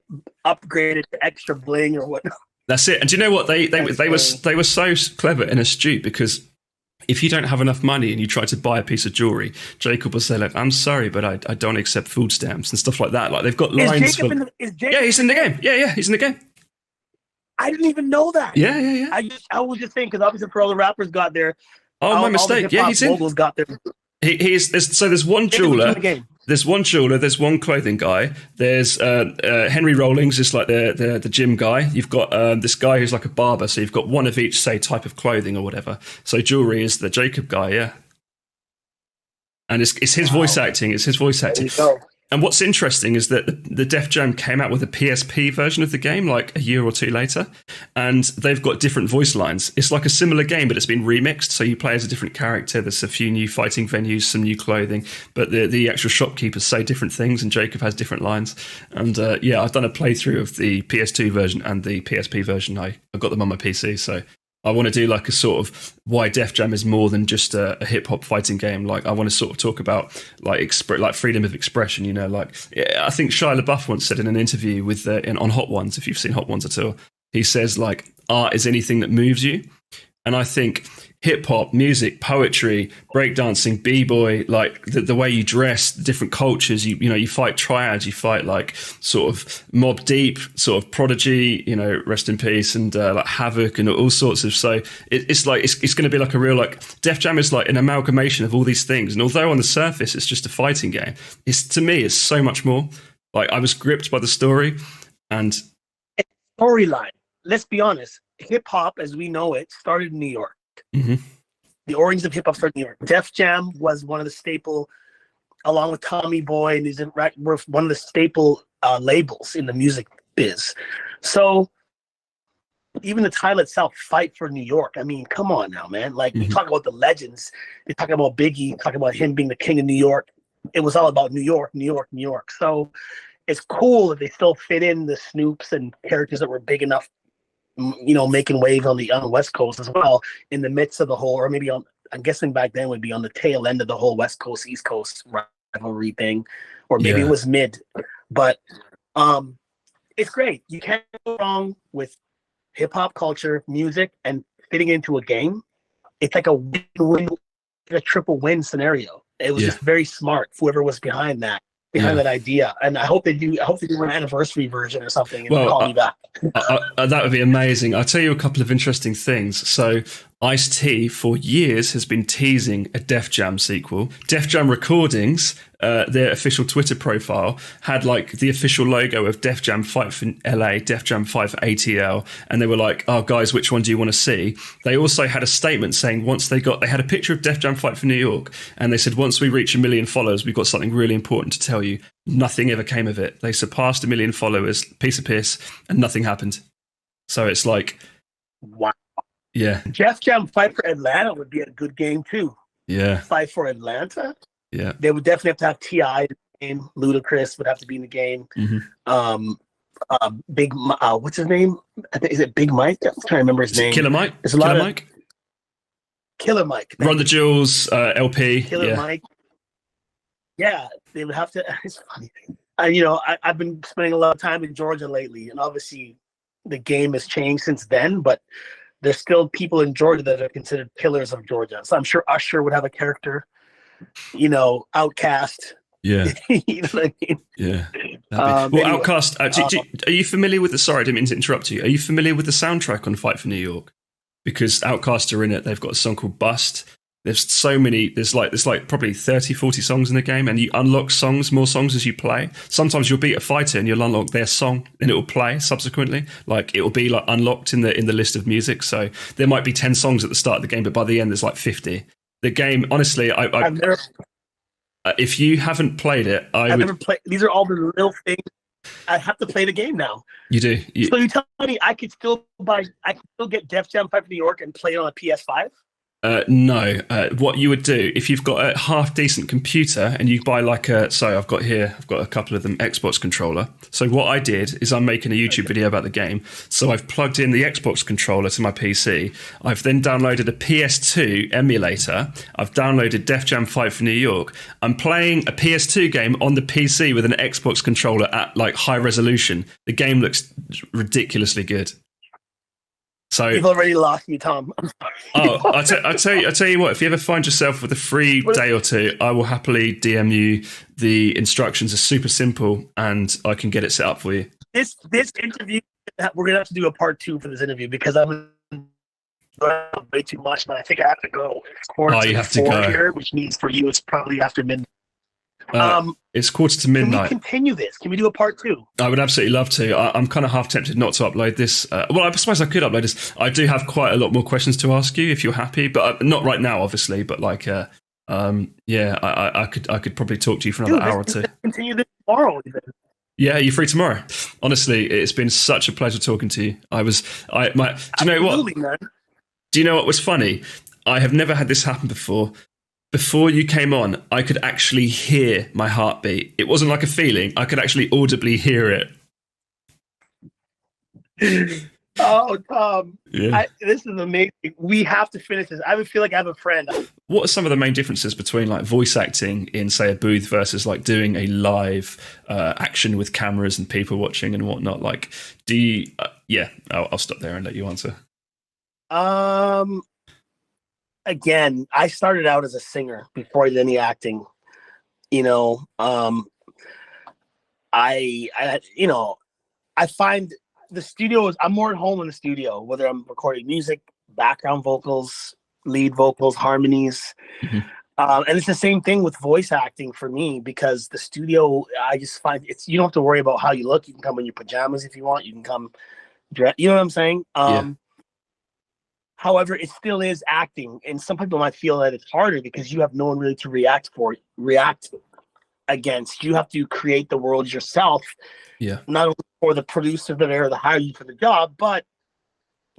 upgraded to extra bling or whatnot. That's it. And do you know what? They were so clever and astute, because if you don't have enough money and you try to buy a piece of jewelry, Jacob will say, like, I'm sorry, but I don't accept food stamps and stuff like that. Like, they've got lines. Yeah, he's in the game. Yeah, he's in the game. I didn't even know that. Yeah. I was just saying, because obviously for all the rappers got there. Oh, my mistake. Yeah, he's in. Got there. There's one jeweler. There's one jeweler. There's one clothing guy. There's Henry Rollings, is like the gym guy. You've got this guy who's like a barber. So you've got one of each, say, type of clothing or whatever. So jewelry is the Jacob guy, yeah. And it's his voice acting. It's his voice acting. And what's interesting is that the Def Jam came out with a PSP version of the game like a year or two later, and they've got different voice lines. It's like a similar game, but it's been remixed, so you play as a different character. There's a few new fighting venues, some new clothing, but the actual shopkeepers say different things, and Jacob has different lines. And I've done a playthrough of the PS2 version and the PSP version. I got them on my PC, so I want to do like a sort of why Def Jam is more than just a hip hop fighting game. Like, I want to sort of talk about like freedom of expression. Like, I think Shia LaBeouf once said in an interview with on Hot Ones, if you've seen Hot Ones at all, he says like, art is anything that moves you. And I think hip hop, music, poetry, breakdancing, b-boy, like the way you dress, the different cultures, you fight triads, you fight like sort of Mobb Deep, sort of Prodigy, rest in peace, and like Havoc and all sorts of. So it's like it's going to be like a real, like, Def Jam is like an amalgamation of all these things. And although on the surface it's just a fighting game, to me it's so much more. Like, I was gripped by the story and storyline. Let's be honest. Hip hop, as we know it, started in New York. Mm-hmm. The origins of hip hop started in New York. Def Jam was one of the staple, along with Tommy Boy, and these were one of the staple labels in the music biz. So even the title itself, "Fight for New York." I mean, come on now, man. Like, you talk about the legends. You talk about Biggie, talk about him being the king of New York. It was all about New York, New York, New York. So it's cool that they still fit in the Snoops and characters that were big enough, making waves on the West Coast as well, in the midst of the whole, or maybe I'm guessing back then would be on the tail end of the whole West Coast, East Coast rivalry thing, or maybe it was mid. But it's great. You can't go wrong with hip hop culture, music, and fitting into a game. It's like a win-win, a triple win scenario. It was just very smart, whoever was behind that idea. And I hope they do an anniversary version or something and call me back. That would be amazing. I'll tell you a couple of interesting things. So Ice-T for years has been teasing a Def Jam sequel. Def Jam Recordings, their official Twitter profile, had like the official logo of Def Jam Fight for LA, Def Jam Fight for ATL, and they were like, "Oh guys, which one do you want to see?" They also had a statement saying they had a picture of Def Jam Fight for New York, and they said, once we reach 1 million followers, we've got something really important to tell you. Nothing ever came of it. They surpassed 1 million followers, piece of piss, and nothing happened. So it's like, wow. Yeah. Def Jam Fight for Atlanta would be a good game too. Yeah. Fight for Atlanta. Yeah. They would definitely have to have T.I. in the game. Ludacris would have to be in the game. Mm-hmm. Big, what's his name? Is it Big Mike? I'm trying to remember his name. Killer Mike. There's a lot of Killer Mike. Run the Jewels, LP. Killer Mike. Yeah, they would have to. It's funny. I've been spending a lot of time in Georgia lately, and obviously the game has changed since then, but there's still people in Georgia that are considered pillars of Georgia. So I'm sure Usher would have a character, Outcast. Yeah. You know what I mean? Yeah. Anyway, Outcast, are you familiar with the, sorry, I didn't mean to interrupt you. Are you familiar with the soundtrack on Fight for New York? Because Outcast are in it. They've got a song called Bust. There's so many, there's like probably 30, 40 songs in the game, and you unlock more songs as you play. Sometimes you'll beat a fighter and you'll unlock their song and it will play subsequently. Like it will be like unlocked in the list of music. So there might be 10 songs at the start of the game, but by the end there's like 50. The game, honestly, if you haven't played it, I've never played. These are all the little things. I have to play the game now. You do. So you tell me I could still get Def Jam 5 for New York and play it on a PS5? No. What you would do if you've got a half decent computer and you buy like I've got a couple of them Xbox controller. So what I did is I'm making a YouTube video about the game. So I've plugged in the Xbox controller to my PC. I've then downloaded a PS2 emulator. I've downloaded Def Jam 5 for New York. I'm playing a PS2 game on the PC with an Xbox controller at like high resolution. The game looks ridiculously good. So you've already lost me, Tom. I'm sorry. I tell you what. If you ever find yourself with a free day or two, I will happily DM you. The instructions are super simple, and I can get it set up for you. This interview, we're gonna have to do a part 2 for this interview because I'm way too much, but I think I have to go. It's you have to go here, which means for you it's probably after midnight. It's quarter to midnight. Can we continue this? Can we do a part 2? I would absolutely love to. I'm kind of half tempted not to upload this. Well, I suppose I could upload this. I do have quite a lot more questions to ask you if you're happy, but not right now, obviously. But like, I could probably talk to you for another hour or two. Continue this tomorrow. Yeah, you're free tomorrow. Honestly, it's been such a pleasure talking to you. Do you know what? Man. Do you know what was funny? I have never had this happen before. Before you came on, I could actually hear my heartbeat. It wasn't like a feeling. I could actually audibly hear it. Oh, Tom. Yeah. This is amazing. We have to finish this. I would feel like I have a friend. What are some of the main differences between like voice acting in, say, a booth versus like doing a live action with cameras and people watching and whatnot? Like, do you... I'll stop there and let you answer. Again, I started out as a singer before I did any acting. I find the studio I'm more at home in the studio, whether I'm recording music, background vocals, lead vocals, harmonies. Mm-hmm. And it's the same thing with voice acting for me, because the studio, I just find you don't have to worry about how you look. You can come in your pajamas if you want. You can come dress. You know what I'm saying? However, it still is acting, and some people might feel that it's harder because you have no one really to react against. You have to create the world yourself. Yeah. Not only for the producer that are to hire you for the job, but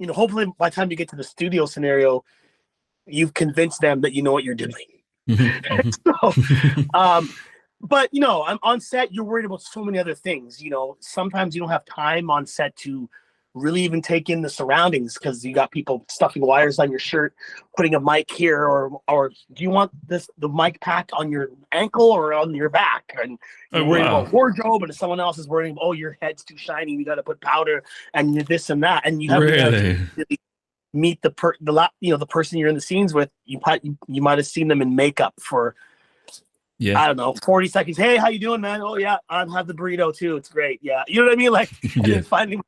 hopefully by the time you get to the studio scenario, you've convinced them that you know what you're doing. But I'm on set. You're worried about so many other things. Sometimes you don't have time on set to really even take in the surroundings because you got people stuffing wires on your shirt, putting a mic here, or do you want the mic pack on your ankle or on your back? And you're worried about wardrobe, and someone else is worrying, your head's too shiny, we got to put powder and this and that, and you have to really meet the person you're in the scenes with. You might have seen them in makeup for I don't know 40 seconds. Hey, how you doing, man? Oh yeah, I have the burrito too. It's great. Yeah, you know what I mean? Like, and then finally,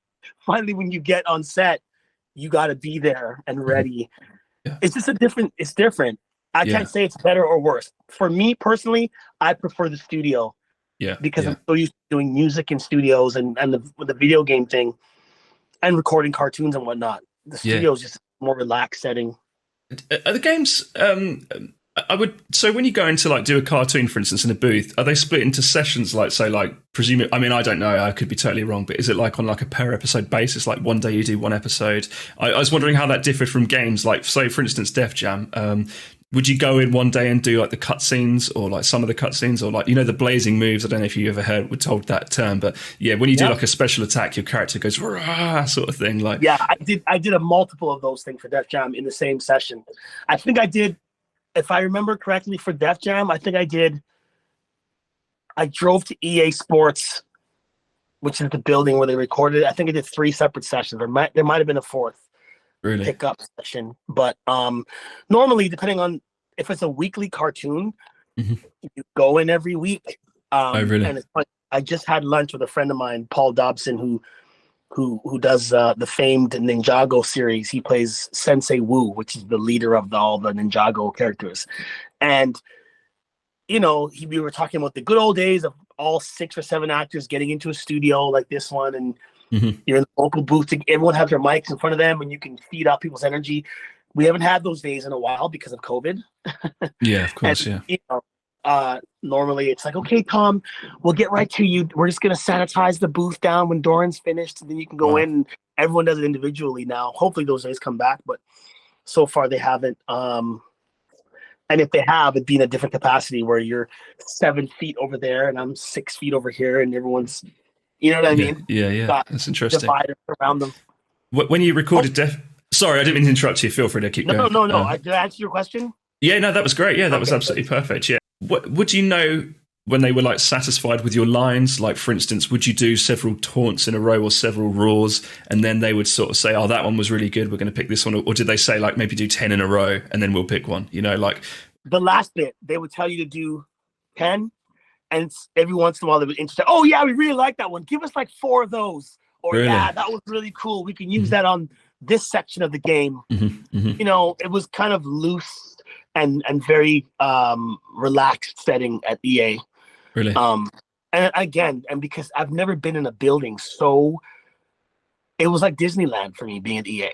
when you get on set, you got to be there and ready. Yeah. It's just it's different. I can't say it's better or worse. For me personally, I prefer the studio. Yeah. Because I'm so used to doing music in studios and the video game thing and recording cartoons and whatnot. The studio is just a more relaxed setting. Are the games... So when you go into like do a cartoon, for instance, in a booth, are they split into sessions? I don't know, I could be totally wrong, but is it like on like a per episode basis? Like one day you do one episode. I was wondering how that differed from games. Like, so for instance, Def Jam, would you go in one day and do like the cutscenes or like some of the cutscenes or like, the blazing moves? I don't know if you ever were told that term, but when you do like a special attack, your character goes rah, sort of thing. Like, I did a multiple of those things for Def Jam in the same session. I think I did. If I remember correctly, for Def Jam, I think I did I drove to EA Sports, which is the building where they recorded it. I think I did 3 separate sessions. There might have been a 4th pickup session. But normally, depending on if it's a weekly cartoon, you go in every week. Really? And it's funny. I just had lunch with a friend of mine, Paul Dobson, who does the famed Ninjago series. He plays Sensei Wu, which is the leader of all the Ninjago characters. And we were talking about the good old days of all 6 or 7 actors getting into a studio like this one, and you're in the local booth. Everyone has their mics in front of them, and you can feed off people's energy. We haven't had those days in a while because of COVID. Yeah, of course, and, normally it's like, okay, Tom, we'll get right to you. We're just going to sanitize the booth down when Doran's finished, and then you can go in. And everyone does it individually now. Hopefully those days come back, but so far they haven't. And if they have, it'd be in a different capacity where you're 7 feet over there and I'm 6 feet over here, and everyone's, you know what I mean? Yeah. That's interesting. Divided around them. When you recorded Sorry, I didn't mean to interrupt you. Feel free to keep going. No. Did I answer your question? Yeah, no, that was great. Yeah, that was absolutely perfect. Yeah. Would you know when they were like satisfied with your lines? Like, for instance, would you do several taunts in a row or several roars, and then they would sort of say, "Oh, that one was really good. We're going to pick this one," or did they say like maybe do 10 in a row and then we'll pick one? Like the last bit, they would tell you to do 10, and every once in a while they would interject. Oh yeah, we really like that one. Give us like 4 of those. Or really? Yeah, that was really cool. We can use that on this section of the game. It was kind of loose and very relaxed setting at EA. Really? And because I've never been in a building, so it was like Disneyland for me being at EA.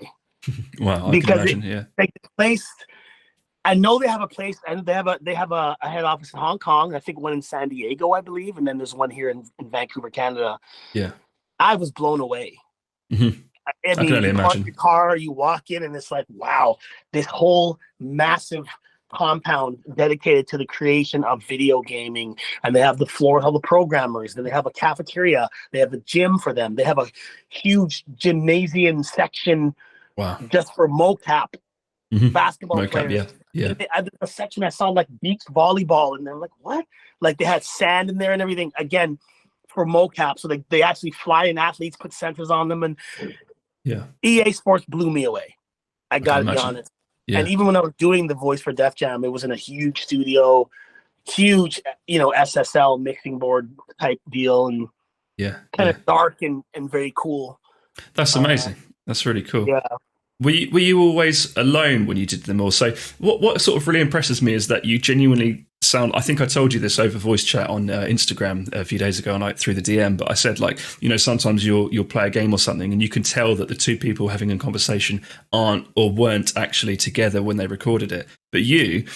Wow, because I can imagine. Like the place, I know they have a place, and they have a head office in Hong Kong. I think one in San Diego, I believe, and then there's one here in Vancouver, Canada. Yeah, I was blown away. I mean, I can only you park imagine. your car, you walk in, and it's like, wow, this whole massive compound dedicated to the creation of video gaming, and they have the floor with all the programmers, then they have a cafeteria, they have a gym for them, they have a huge gymnasium section just for mocap basketball players. Yeah. A section I saw like beach volleyball, and they're like, what? Like they had sand in there and everything, again for mocap, so they actually fly in athletes, put sensors on them, and EA Sports blew me away. I gotta be honest. Yeah. And even when I was doing the voice for Def Jam, it was in a huge studio, huge, SSL mixing board type deal, and kind of dark and very cool. That's amazing. That's really cool. Yeah. Were you always alone when you did them all? So what sort of really impresses me is that you genuinely sound, I think I told you this over voice chat on Instagram a few days ago, and through the DM, but I said, like, sometimes you'll play a game or something and you can tell that the 2 people having a conversation aren't or weren't actually together when they recorded it. But you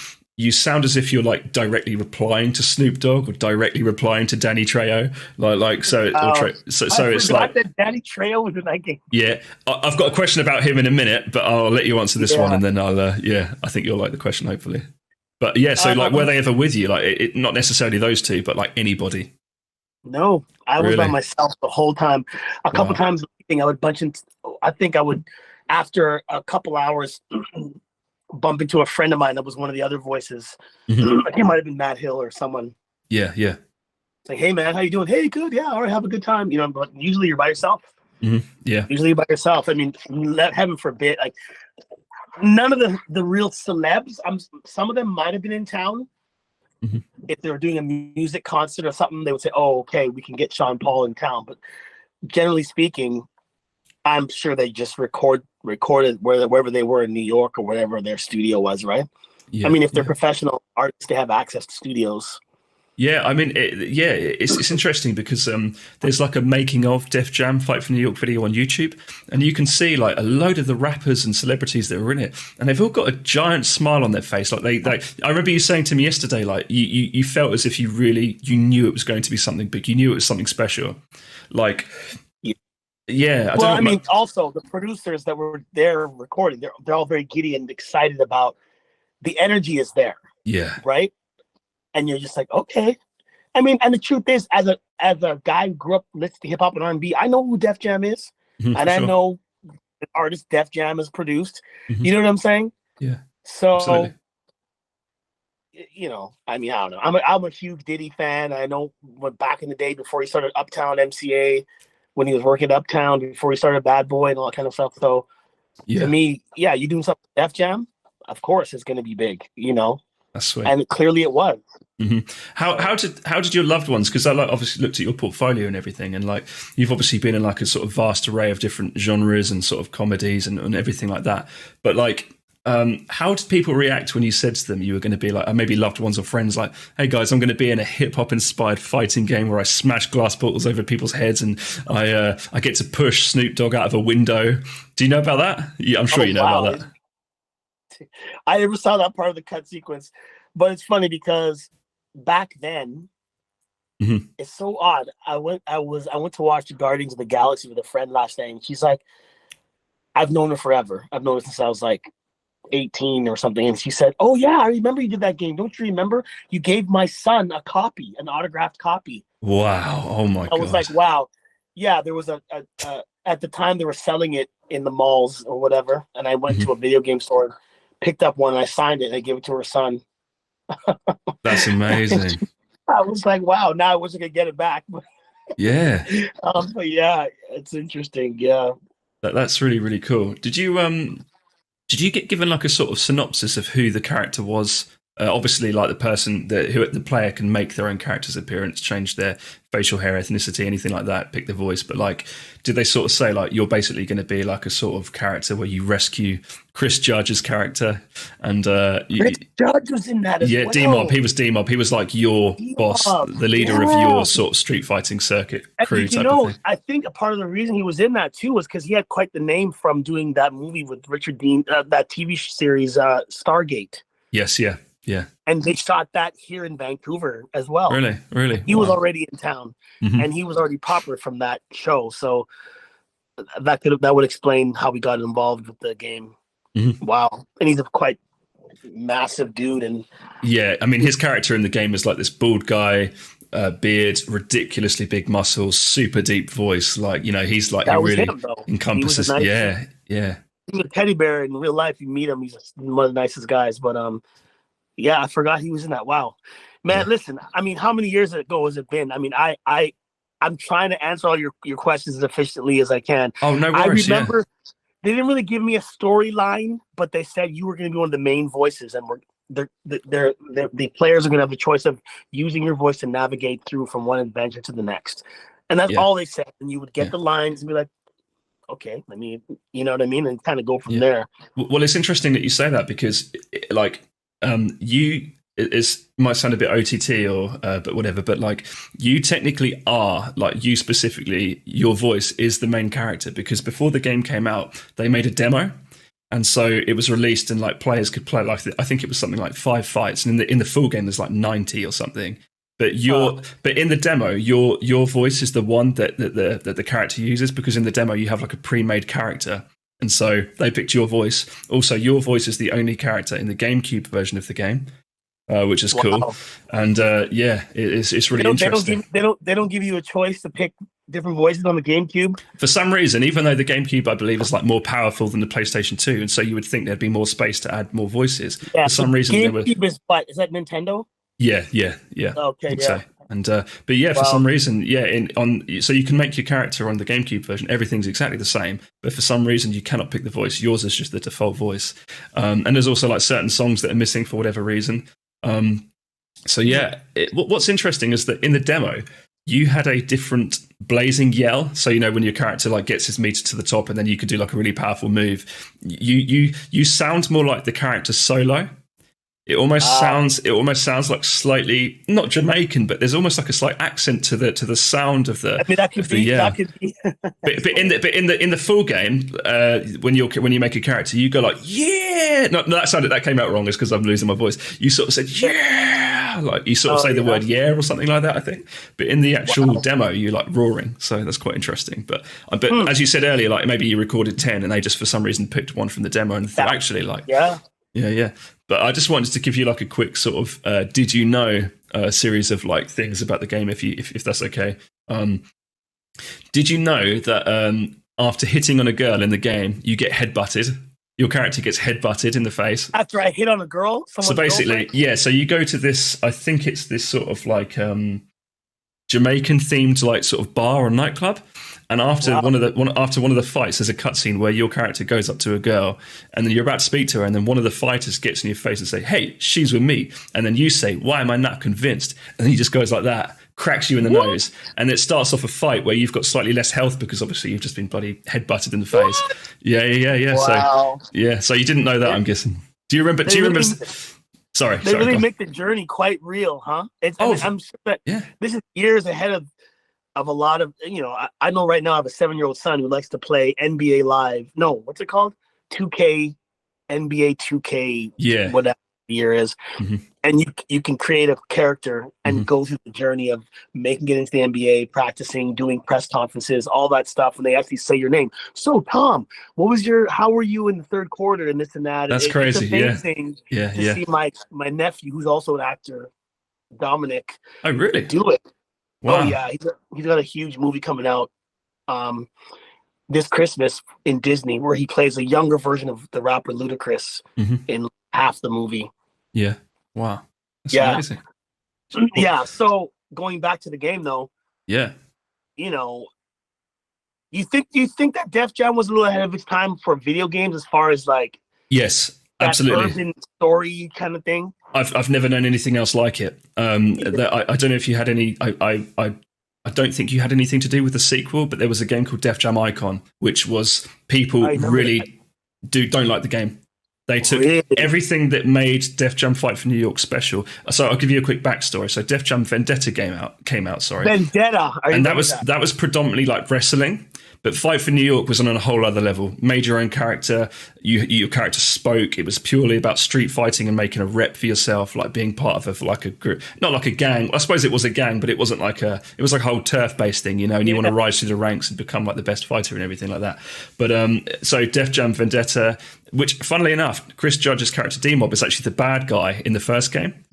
sound as if you're like directly replying to Snoop Dogg or directly replying to Danny Trejo, so it's like that Danny Trejo was in that game. Yeah, I've got a question about him in a minute, but I'll let you answer this one, and then I'll I think you'll like the question hopefully. But yeah, so like, were they ever with you? Like, not necessarily those 2, but like anybody? No, I was by myself the whole time. A couple times I would after a couple hours bump into a friend of mine that was one of the other voices. I think it might have been Matt Hill or someone. Yeah. It's like, hey man, how you doing? Hey, good. Yeah, all right, have a good time. But usually you're by yourself. Yeah. Usually you're by yourself. I mean, heaven forbid, like none of the real celebs. Some of them might have been in town. If they were doing a music concert or something, they would say, "Oh, okay, we can get Sean Paul in town." But generally speaking, I'm sure they just recorded wherever they were in New York or whatever their studio was, right? Yeah, I mean, if they're professional artists, they have access to studios. Yeah, I mean, it's interesting because there's like a making of Def Jam Fight for New York video on YouTube, and you can see like a load of the rappers and celebrities that were in it, and they've all got a giant smile on their face. Like I remember you saying to me yesterday, like you felt as if you knew it was going to be something big, you knew it was something special, like. Yeah. Also the producers that were there recording, they're all very giddy and excited about the energy is there. Yeah. Right. And you're just like, okay. I mean, and the truth is, as a guy who grew up listening to hip hop and R&B, I know who Def Jam is, and I know the artist Def Jam has produced. You know what I'm saying? Yeah. So, absolutely. you know, I mean, I don't know. I'm a huge Diddy fan. I know back in the day before he started Uptown MCA, when he was working at Uptown, before he started Bad Boy and all that kind of stuff. So to me, yeah, you doing something Def Jam, of course it's going to be big, you know. That's sweet. And clearly it was. Mm-hmm. How did your loved ones? Because I like obviously looked at your portfolio and everything, and like you've obviously been in like a sort of vast array of different genres and sort of comedies and everything like that. But like, how did people react when you said to them you were going to be like, maybe loved ones or friends, like, hey guys, I'm going to be in a hip hop inspired fighting game where I smash glass bottles over people's heads and I get to push Snoop Dogg out of a window. Do you know about that? Yeah, I'm sure you know about that. I never saw that part of the cut sequence, but it's funny because back then, it's so odd. I went to watch the Guardians of the Galaxy with a friend last night, and she's like, I've known her forever. I've known her since I was like 18 or something. And she said, oh yeah, I remember you did that game. Don't you remember? You gave my son a copy, an autographed copy. Wow. Oh my God. I was like, wow. Yeah, there was a at the time they were selling it in the malls or whatever. And I went to a video game store and picked up one and I signed it and I gave it to her son. That's amazing. I was like, wow, now I wasn't gonna get it back. Yeah. But yeah, it's interesting. Yeah. That's really, really cool. Did you get given like a sort of synopsis of who the character was? Obviously, like the player can make their own character's appearance, change their facial hair, ethnicity, anything like that, pick their voice. But like, did they sort of say like you're basically going to be like a sort of character where you rescue Chris Judge's character? And Chris Judge was in that as well. D-Mob. He was D-Mob. He was like your boss, the leader of your sort of street fighting circuit crew. You know, I think a part of the reason he was in that too was because he had quite the name from doing that movie with Richard Dean, that TV series Stargate. Yes, yeah. Yeah. And they shot that here in Vancouver as well. Really? He was already in town and he was already popular from that show. So that would explain how we got involved with the game. Wow. And he's a quite massive dude. And yeah, I mean, his character in the game is like this bald guy, beard, ridiculously big muscles, super deep voice. Like, you know, he's like, he really encompasses. Yeah. He's a teddy bear in real life. You meet him, he's one of the nicest guys. But yeah, I forgot he was in that. Wow, man! Yeah. Listen, I mean, how many years ago has it been? I mean, I'm trying to answer all your questions as efficiently as I can. Oh, no worries. I remember they didn't really give me a storyline, but they said you were going to be one of the main voices, and the players are going to have the choice of using your voice to navigate through from one adventure to the next, and that's all they said. And you would get the lines and be like, okay, I mean, you know what I mean, and kind of go from there. Well, it's interesting that you say that because, like. It might sound a bit OTT or but whatever, but like you technically are, like you specifically, your voice is the main character because before the game came out, they made a demo, and so it was released and like players could play like I think it was something like 5 fights, and in the full game there's like 90 or something. But but in the demo, your voice is the one that the character uses because in the demo you have like a pre-made character. And so they picked your voice. Also, your voice is the only character in the GameCube version of the game, which is cool. And it's really interesting. They don't give you a choice to pick different voices on the GameCube. For some reason, even though the GameCube, I believe, is like more powerful than the PlayStation 2, and so you would think there'd be more space to add more voices. Yeah, for some reason, GameCube is what? Is that Nintendo? Yeah. Okay, yeah. So. And but yeah, for some reason, so you can make your character on the GameCube version. Everything's exactly the same, but for some reason you cannot pick the voice. Yours is just the default voice. And there's also like certain songs that are missing for whatever reason. So yeah, what's interesting is that in the demo you had a different blazing yell. So you know when your character like gets his meter to the top, and then you could do like a really powerful move. You sound more like the character solo. It almost sounds like slightly not Jamaican, but there's almost like a slight accent to the sound of the. I mean, that could be. but in the full game, when you make a character, you go like yeah. No, that came out wrong. It's because I'm losing my voice. You sort of said yeah, like you sort of say the word yeah or something like that. I think. But in the actual demo, you're like roaring. So that's quite interesting. But as you said earlier, like maybe you recorded 10 and they just for some reason picked one from the demo and thought actually like yeah. But I just wanted to give you like a quick sort of did you know series of like things about the game if that's okay. Did you know that after hitting on a girl in the game you get headbutted? your character gets headbutted in the face. After I hit on a girl? So basically, yeah, so you go to this, I think it's this sort of like Jamaican themed like sort of bar or nightclub. And after one of the fights, there's a cutscene where your character goes up to a girl, and then you're about to speak to her, and then one of the fighters gets in your face and say, "Hey, she's with me," and then you say, "Why am I not convinced?" And then he just goes like that, cracks you in the nose, and it starts off a fight where you've got slightly less health because obviously you've just been bloody headbutted in the face. Yeah. Wow. So you didn't know that, I'm guessing. Do you remember? Sorry. They really make the journey quite real, huh? I'm sure that this is years ahead of a lot of, I know right now I have a 7-year-old son who likes to play NBA Live. No, what's it called? 2K, NBA 2K, whatever the year is. Mm-hmm. And you can create a character and go through the journey of making it into the NBA, practicing, doing press conferences, all that stuff. And they actually say your name. So, Tom, how were you in the third quarter and this and that? That's crazy. It's amazing to see my nephew, who's also an actor, Dominic, do it. Wow. Oh yeah, he's got a huge movie coming out this Christmas in Disney where he plays a younger version of the rapper Ludacris in half the movie. Yeah. Wow. That's amazing. Yeah. So going back to the game though. Yeah. Do you think that Def Jam was a little ahead of its time for video games as far as like absolutely urban story kind of thing? I've never known anything else like it. I don't know if you had any. I don't think you had anything to do with the sequel, but there was a game called Def Jam Icon, which was people really don't like the game. They took everything that made Def Jam Fight for New York special. So I'll give you a quick backstory. So Def Jam Vendetta came out. Vendetta, and that was predominantly like wrestling. But Fight for New York was on a whole other level. Made your own character. Your character spoke. It was purely about street fighting and making a rep for yourself, like being part of a group, not like a gang. I suppose it was a gang, but it wasn't like it was like a whole turf-based thing, and you want to rise through the ranks and become like the best fighter and everything like that. But so Def Jam Vendetta, which funnily enough, Chris Judge's character D-Mob is actually the bad guy in the first game.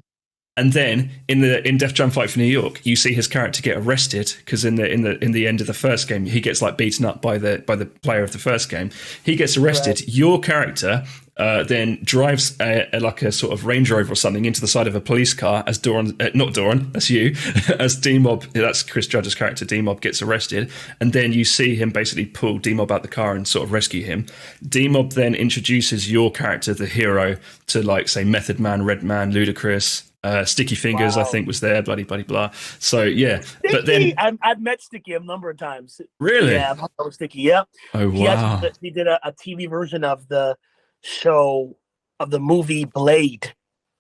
And then in Def Jam Fight for New York, you see his character get arrested because in the end of the first game, he gets like beaten up by the player of the first game. He gets arrested. Right. Your character then drives like a sort of Range Rover or something into the side of a police car as not Doron, that's you, as D-Mob, that's Chris Judge's character, D-Mob gets arrested. And then you see him basically pull D-Mob out the car and sort of rescue him. D-Mob then introduces your character, the hero, to like say Method Man, Redman, Ludacris, Sticky Fingers, I think, was there, bloody blah. So yeah, Sticky, but then I've met Sticky a number of times. Really? Yeah, I've hung out with Sticky. Yeah. Oh wow. He did a TV version of the show of the movie Blade.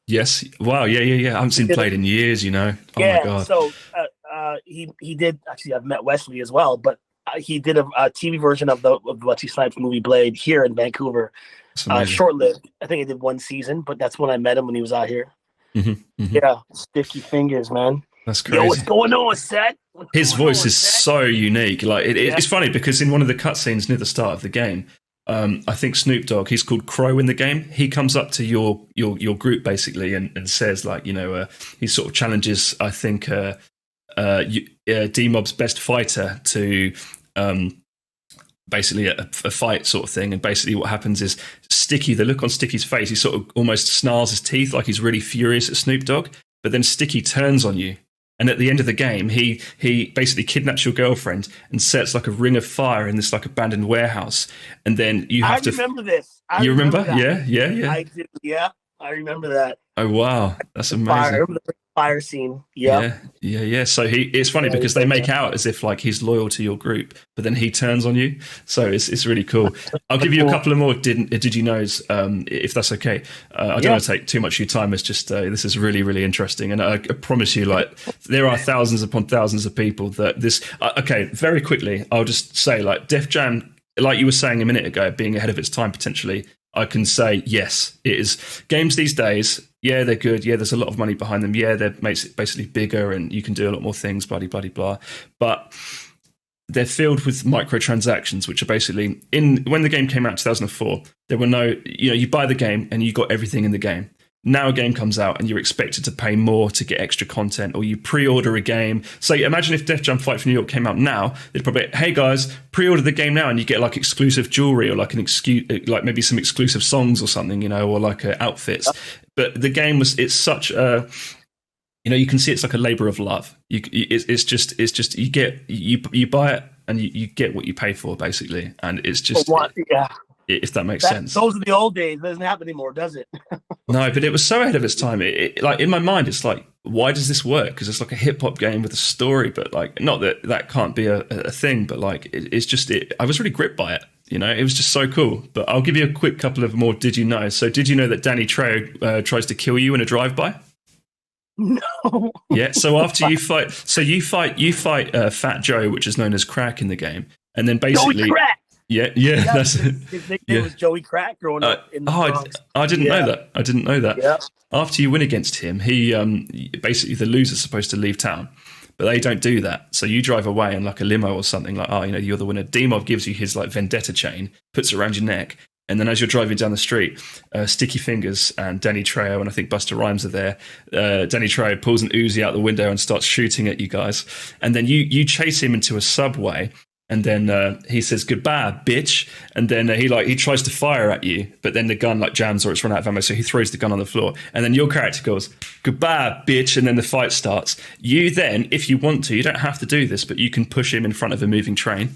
Yes. Wow. Yeah. I haven't seen Blade in years. Oh my god. So he did actually. I've met Wesley as well, but he did a TV version of the Wesley Snipes movie Blade here in Vancouver. Short-lived. I think he did one season, but that's when I met him when he was out here. Yeah, Sticky Fingers, man. That's crazy. Yo, what's going on, Seth? His voice is so unique. Like it's funny because in one of the cutscenes near the start of the game, I think Snoop Dogg, he's called Crow in the game. He comes up to your group basically and says like, he sort of challenges, I think, D-Mob's best fighter to basically a fight sort of thing. And basically what happens is Sticky, the look on Sticky's face, he sort of almost snarls his teeth like he's really furious at Snoop Dogg. But then Sticky turns on you. And at the end of the game, he basically kidnaps your girlfriend and sets like a ring of fire in this like abandoned warehouse. And then you have to... I remember this. You remember? That. Yeah. I do. Yeah, I remember that. Oh, wow. That's amazing. I remember the fire scene. Yeah. So it's funny because they make out as if like he's loyal to your group, but then he turns on you. So it's really cool. I'll give you a couple of more did you knows, if that's okay. I don't want to take too much of your time. It's just this is really, really interesting, and I promise you, like there are thousands upon thousands of people that this. Okay, very quickly, I'll just say like Def Jam, like you were saying a minute ago, being ahead of its time potentially. I can say, yes, it is. Games these days, yeah, they're good. Yeah, there's a lot of money behind them. Yeah, that makes it basically bigger and you can do a lot more things, blah, blah, blah. But they're filled with microtransactions, which are basically, when the game came out in 2004, there were no, you buy the game and you got everything in the game. Now a game comes out and you're expected to pay more to get extra content, or you pre-order a game. So imagine if Def Jam Fight for New York came out now, they'd probably, hey guys, pre-order the game now, and you get like exclusive jewelry or like like maybe some exclusive songs or something, you know, or like outfits. But the game it's such a, you know, you can see it's like a labor of love. It's just you buy it and you get what you pay for, basically, and it's just if that makes sense. Those are the old days. It doesn't happen anymore, does it? No, but it was so ahead of its time. Like in my mind, it's like, why does this work? Because it's like a hip hop game with a story, but like, not that can't be a thing, but like, it's just I was really gripped by it. You know, it was just so cool. But I'll give you a quick couple of more. Did you know? So, did you know that Danny Trejo tries to kill you in a drive-by? No. Yeah. So after you fight, Fat Joe, which is known as Crack in the game, and then basically. Joey Crack. Yeah, that's his nickname was Joey Crack growing up in the Bronx. I didn't know that. I didn't know that. Yeah. After you win against him, he basically the loser's supposed to leave town, but they don't do that. So you drive away in like a limo or something, like, oh, you know, you're the winner. D-Mob gives you his like vendetta chain, puts it around your neck, and then as you're driving down the street, Sticky Fingers and Danny Trejo and I think Busta Rhymes are there. Danny Trejo pulls an Uzi out the window and starts shooting at you guys, and then you chase him into a subway. And then he says, goodbye, bitch. And then he tries to fire at you, but then the gun like jams or it's run out of ammo. So he throws the gun on the floor. And then your character goes, goodbye, bitch. And then the fight starts. You then, if you want to, you don't have to do this, but you can push him in front of a moving train.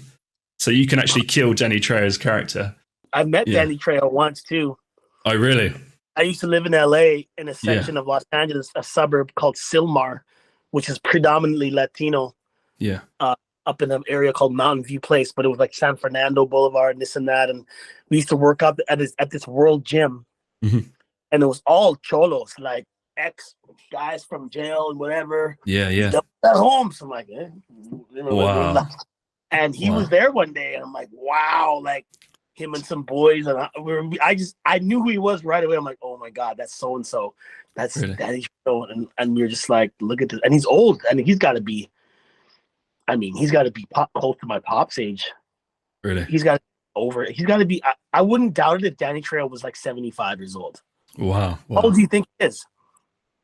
So you can actually kill Danny Trejo's character. I met Danny Trejo once too. Oh, really? I used to live in LA in a section of Los Angeles, a suburb called Silmar, which is predominantly Latino. Yeah. Up in an area called Mountain View Place, but it was like San Fernando Boulevard and this and that. And we used to work up at this World Gym, and it was all cholos, like ex guys from jail and whatever. Yeah. At home, so I'm like, wow. And he was there one day, and I'm like, wow, like him and some boys, and I knew who he was right away. I'm like, oh my god, that's so and so, that's really? Danny Trejo, and we're just like, look at this, and he's old, and he's got to be. I mean, he's got to be close to my pop's age. Really? He's got to be. I wouldn't doubt it if Danny Trejo was like 75 years old. Wow. How old do you think he is?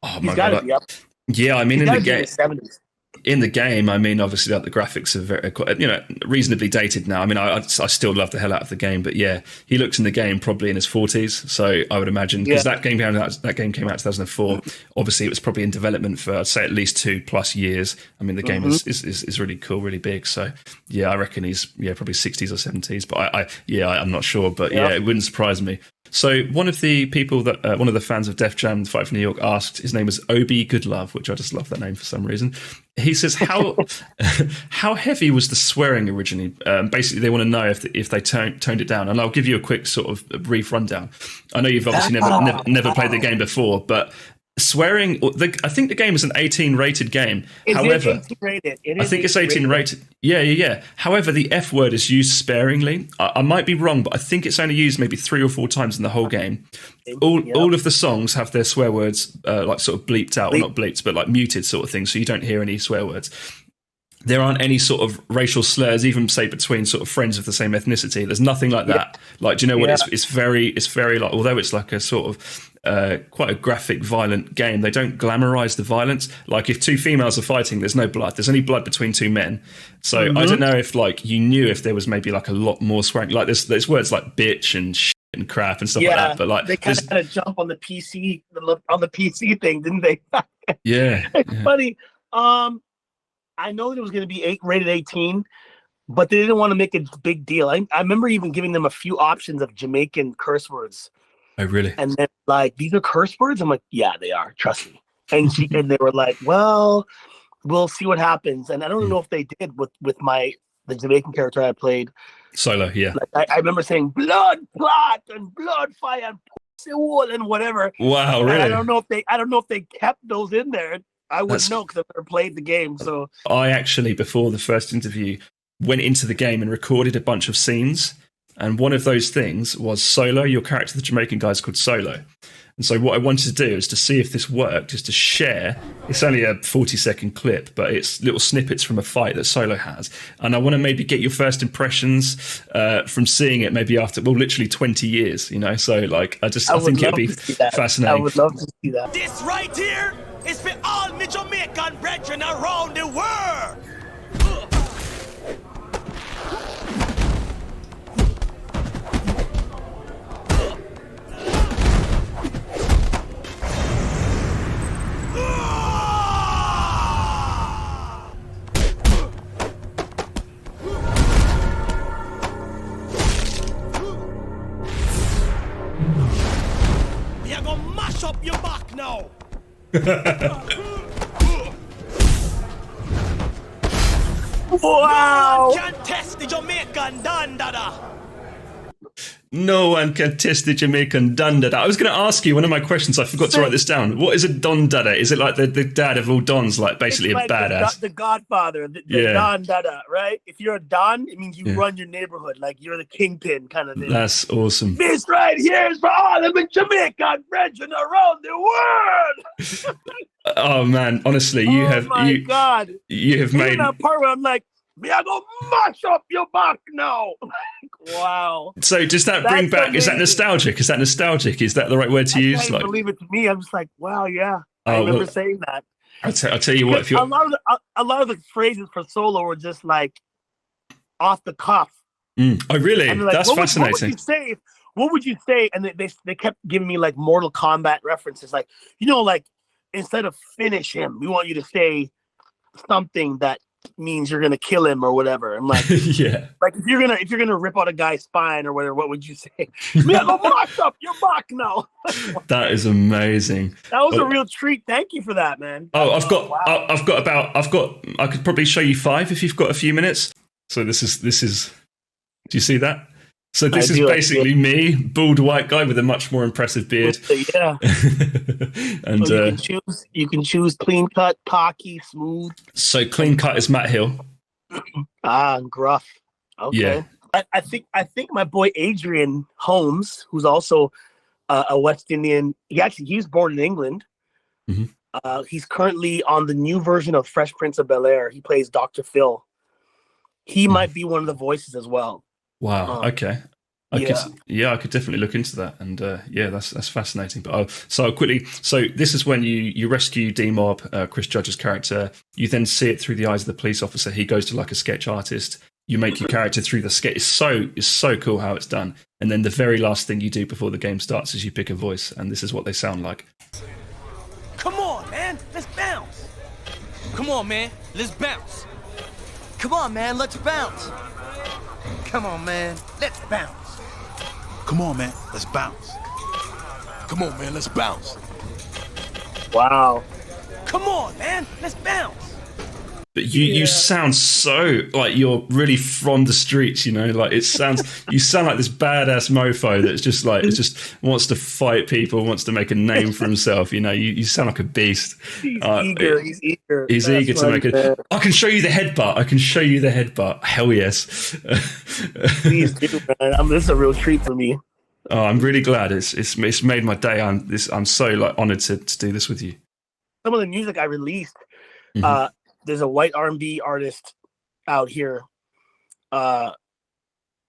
Oh, he's got to be up. Yeah, I mean, in the game. 70s. In the game, I mean, obviously, like, the graphics are very, you know, reasonably dated now. I mean, I still love the hell out of the game, but yeah, he looks in the game probably in his 40s. So I would imagine, because that game came out in 2004. Obviously, it was probably in development for, I'd say, at least 2+ years. I mean, the game is really cool, really big. So yeah, I reckon he's probably 60s or 70s. But I'm not sure. But yeah, it wouldn't surprise me. So one of the people that one of the fans of Def Jam Fight for New York asked, his name was Obi Goodlove, which I just love that name for some reason. He says, how heavy was the swearing originally? Basically, they want to know if they toned it down. And I'll give you a quick sort of brief rundown. I know you've obviously never played the game before, but swearing, I think the game is an 18 rated game. However, 18 rated. I think it's 18 rated. Yeah. However, the F word is used sparingly. I might be wrong, but I think it's only used maybe 3 or 4 times in the whole game. All of the songs have their swear words like sort of bleeped out, or not bleeped, but like muted sort of thing, so you don't hear any swear words. There aren't any sort of racial slurs, even say between sort of friends of the same ethnicity. There's nothing like that. Like, do you know what? It's very like, although it's like a sort of quite a graphic, violent game, they don't glamorize the violence. Like, if 2 females are fighting, there's no blood. There's only blood between 2 men. So I don't know if like you knew if there was maybe like a lot more swearing. Like there's words like bitch and shit and crap and stuff like that. But like they kind of had to jump on the PC thing, didn't they? Yeah. It's funny. I know that it was going to be rated 18, but they didn't want to make a big deal. I remember even giving them a few options of Jamaican curse words. Oh, really? And then like, these are curse words? I'm like, yeah, they are. Trust me. And they were like, well, we'll see what happens. And I don't know if they did with the Jamaican character I played. Solo, yeah. Like, I remember saying blood plot and blood fire and pussy wool and whatever. Wow, really? And I don't know if they kept those in there. I wouldn't know because I've never played the game. So I actually, before the first interview, went into the game and recorded a bunch of scenes And one of those things was Solo. Your character, the Jamaican guy, is called Solo. And so what I wanted to do is to see if this worked, is to share. It's only a 40-second clip, but it's little snippets from a fight that Solo has. And I want to maybe get your first impressions from seeing it maybe after, literally 20 years, you know? So, like, I think it'd be fascinating. I would love to see that. This right here is for all me Jamaican brethren around the world. You're gonna mash up your back now. Wow! No one can test the Jamaican dandada. No one can test the Jamaican Don Dada. I was going to ask you, one of my questions, I forgot to write this down. What is a Don Dada? Is it like the dad of all Dons, like basically it's a like badass? The Godfather, the Don Dada, right? If you're a Don, it means you run your neighborhood, like you're the kingpin kind of thing. That's awesome. This right here is for all of the Jamaican brethren around the world. Oh man, honestly, you have made that part where I'm like, me, I go mash up your back now. Wow. So does that bring back? Amazing. Is that nostalgic? Is that the right word to use? I can't believe it to me. I'm just like, wow, yeah. I remember saying that. I'll tell you what. If you're... a lot of the phrases for Solo were just like off the cuff. Oh, really? Like, that's fascinating. What would you say? And they kept giving me like Mortal Kombat references, like, you know, like instead of finish him, we want you to say something that means you're gonna kill him or whatever. I'm like, yeah. Like if you're gonna rip out a guy's spine or whatever, what would you say? Me, I'm gonna mash up your back now. That is amazing. That was a real treat. Thank you for that, man. Oh, I could probably show you 5 if you've got a few minutes. So this is. Do you see that? So this is basically me, bald white guy with a much more impressive beard. Yeah. And so you can choose clean cut, cocky, smooth. So clean cut is Matt Hill. Gruff. Okay. Yeah. I think my boy Adrian Holmes, who's also a West Indian, he was born in England. Mm-hmm. He's currently on the new version of Fresh Prince of Bel-Air. He plays Dr. Phil. He might be one of the voices as well. Wow. Okay. I could definitely look into that, and that's fascinating. But so this is when you rescue D-Mob, Chris Judge's character. You then see it through the eyes of the police officer. He goes to like a sketch artist. You make your character through the sketch. It's so cool how it's done. And then the very last thing you do before the game starts is you pick a voice, and this is what they sound like. Come on, man, let's bounce. Come on, man, let's bounce. Come on, man, let's bounce. Come on, man, let's bounce. Come on, man, let's bounce. Come on, man, let's bounce. Wow. Come on, man, let's bounce. But you sound so like you're really from the streets, you know, like you sound like this badass mofo that's just like, wants to fight people, wants to make a name for himself. You know, you sound like a beast. He's eager. He's eager to make it. I can show you the headbutt. Hell yes. Please do, man. This is a real treat for me. Oh, I'm really glad. It's made my day. I'm so like honored to do this with you. Some of the music I released, there's a white R&B artist out here who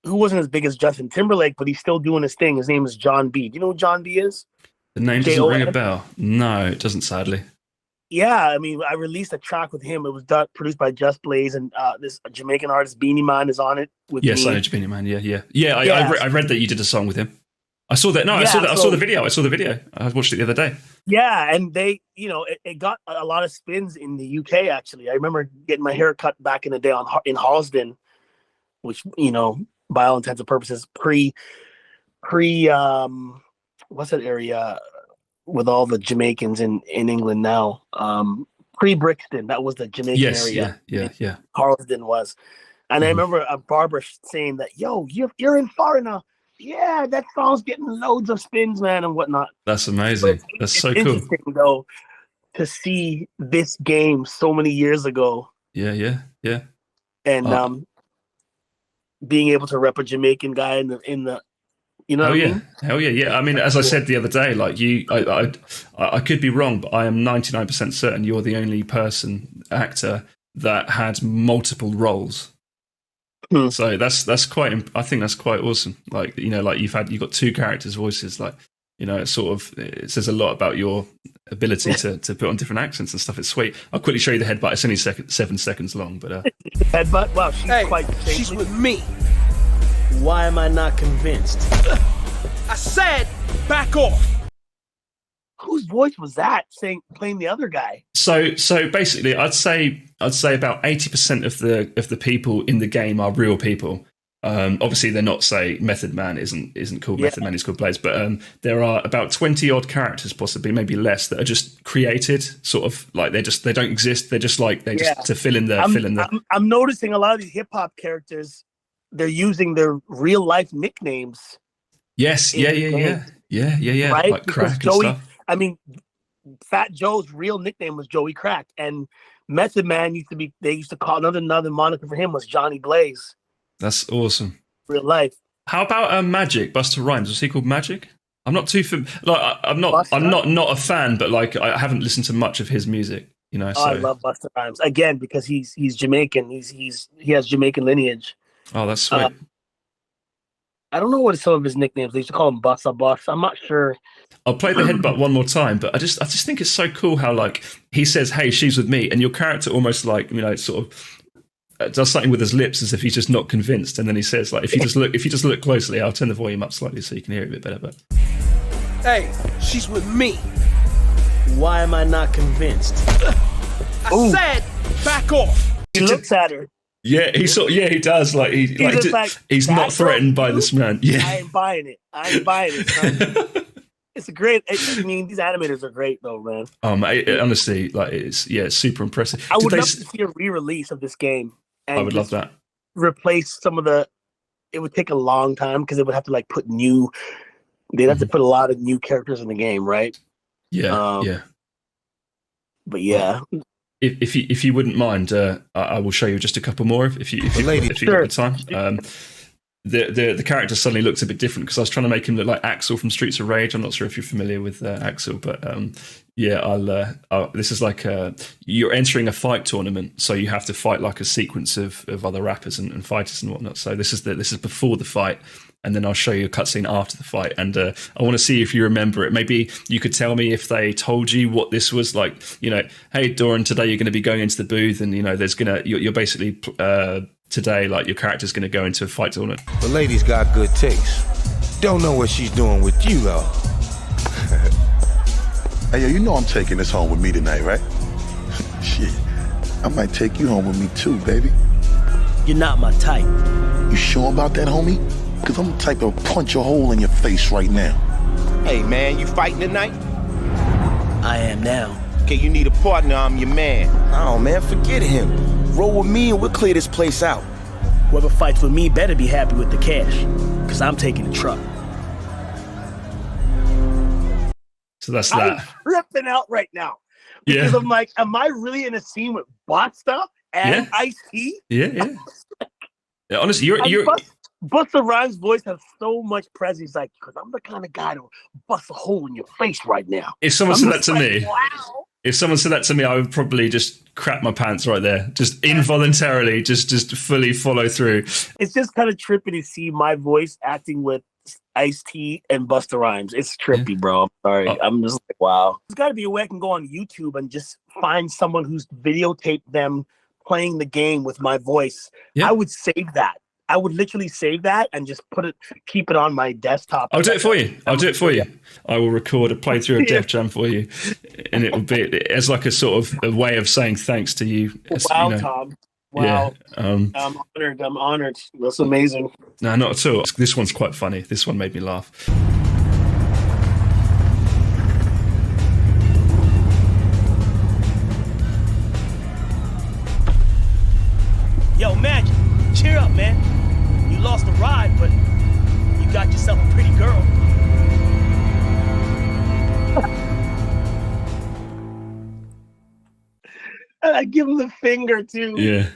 wasn't as big as Justin Timberlake, but he's still doing his thing. His name is John B. Do you know who John B is? The name doesn't ring a bell. No, it doesn't, sadly. Yeah, I mean, I released a track with him. It was produced by Just Blaze, and this Jamaican artist, Beanie Man, is on it with me. Yes, I know Beanie Man, yeah. I read that you did a song with him. I saw that. No, I saw the video. I watched it the other day. Yeah, and they, it got a lot of spins in the UK. Actually, I remember getting my hair cut back in the day in Halsden, which by all intents and purposes, pre what's that area with all the Jamaicans in England now? Pre Brixton, that was the Jamaican area. Yeah. Halsden was, and I remember a barber saying that, "Yo, you're in foreigner." Yeah, that song's getting loads of spins, man, and whatnot. That's amazing. That's so cool. Interesting, though, to see this game so many years ago. Yeah. And being able to rep a Jamaican guy in the you know what I mean? Hell yeah. I mean, as I said the other day, like I could be wrong, but I am 99% certain you're the only actor that had multiple roles. So that's quite. I think that's quite awesome. Like, you know, like you've got two characters' voices. Like, you know, it says a lot about your ability to put on different accents and stuff. It's sweet. I'll quickly show you the headbutt. It's only 7 seconds long, but headbutt. Wow, she's with me. Why am I not convinced? I said, back off. Whose voice was that playing the other guy? So basically, I'd say about 80% of the people in the game are real people. Obviously, they're not, say, Method Man isn't called Method Man, he's called Blaze, but there are about 20 odd characters, possibly maybe less, that are just created, sort of like they don't exist. They're just like just to fill in the. I'm noticing a lot of these hip hop characters, they're using their real life nicknames. Yes, yeah. Right? Like because Crack Joey, and stuff. I mean, Fat Joe's real nickname was Joey Crack, and Method Man they used to call another moniker for him was Johnny Blaze. That's awesome. Real life. How about Magic? Busta Rhymes, was he called Magic? I'm not too I'm not a fan, but like I haven't listened to much of his music. You know, I love Busta Rhymes again because he's Jamaican. He has Jamaican lineage. Oh, that's sweet. I don't know what some of his nicknames. They used to call him Busta Bus. I'm not sure. I'll play the headbutt one more time, but I just think it's so cool how like he says, "Hey, she's with me," and your character almost like, you know, sort of does something with his lips as if he's just not convinced, and then he says, like, if you just look closely, I'll turn the volume up slightly so you can hear it a bit better. But hey, she's with me. Why am I not convinced? I said, back off. He looks at her. Yeah, he does. Like he's not threatened by this man. Yeah, I ain't buying it, son. It's a great. I mean, these animators are great, though, man. Honestly, like it's super impressive. I would love to see a re-release of this game. And I would love that. Replace some of the. It would take a long time because they would have to like put new. They'd have to put a lot of new characters in the game, right? Yeah, yeah. But yeah. If you wouldn't mind, I will show you just a couple more if you get the time. The character suddenly looks a bit different because I was trying to make him look like Axel from Streets of Rage. I'm not sure if you're familiar with Axel, but this is like you're entering a fight tournament, so you have to fight like a sequence of other rappers and fighters and whatnot. So this is before the fight, and then I'll show you a cutscene after the fight. And I want to see if you remember it. Maybe you could tell me if they told you what this was like. You know, hey Doron, today you're going to be going into the booth, and you know you're basically. Today, like your character's going to go into a fight tournament. The lady's got good taste. Don't know what she's doing with you though. Hey, yo, you know I'm taking this home with me tonight, right? Shit, I might take you home with me too, baby. You're not my type. You sure about that, homie? Because I'm the type to punch a hole in your face right now. Hey man, you fighting tonight? I am now. Okay, you need a partner, I'm your man. Oh man, forget him. Roll with me and we'll clear this place out. Whoever fights with me better be happy with the cash, because I'm taking the truck. So that's that. I'm tripping out right now. Because I'm like, am I really in a scene with Busta and Ice-T? Yeah. Yeah, honestly, you're Busta Rhymes' voice has so much presence. He's like, because I'm the kind of guy to bust a hole in your face right now. If someone said that to me, wow. If someone said that to me, I would probably just crap my pants right there. Just involuntarily, just fully follow through. It's just kind of trippy to see my voice acting with Ice-T and Busta Rhymes. It's trippy, bro. I'm sorry. I'm just like, wow. There's got to be a way I can go on YouTube and just find someone who's videotaped them playing the game with my voice. Yeah. I would save that. I would literally save that and just keep it on my desktop. I'll do it for you. I will record a playthrough of Def Jam for you, and it will be as like a sort of a way of saying thanks to you. Wow, Tom. Wow. Yeah, I'm honored. That's amazing. No, not at all. This one's quite funny. This one made me laugh. Yo, Magic, cheer up, man. You lost a ride, but you got yourself a pretty girl. And I give him the finger too. Yeah.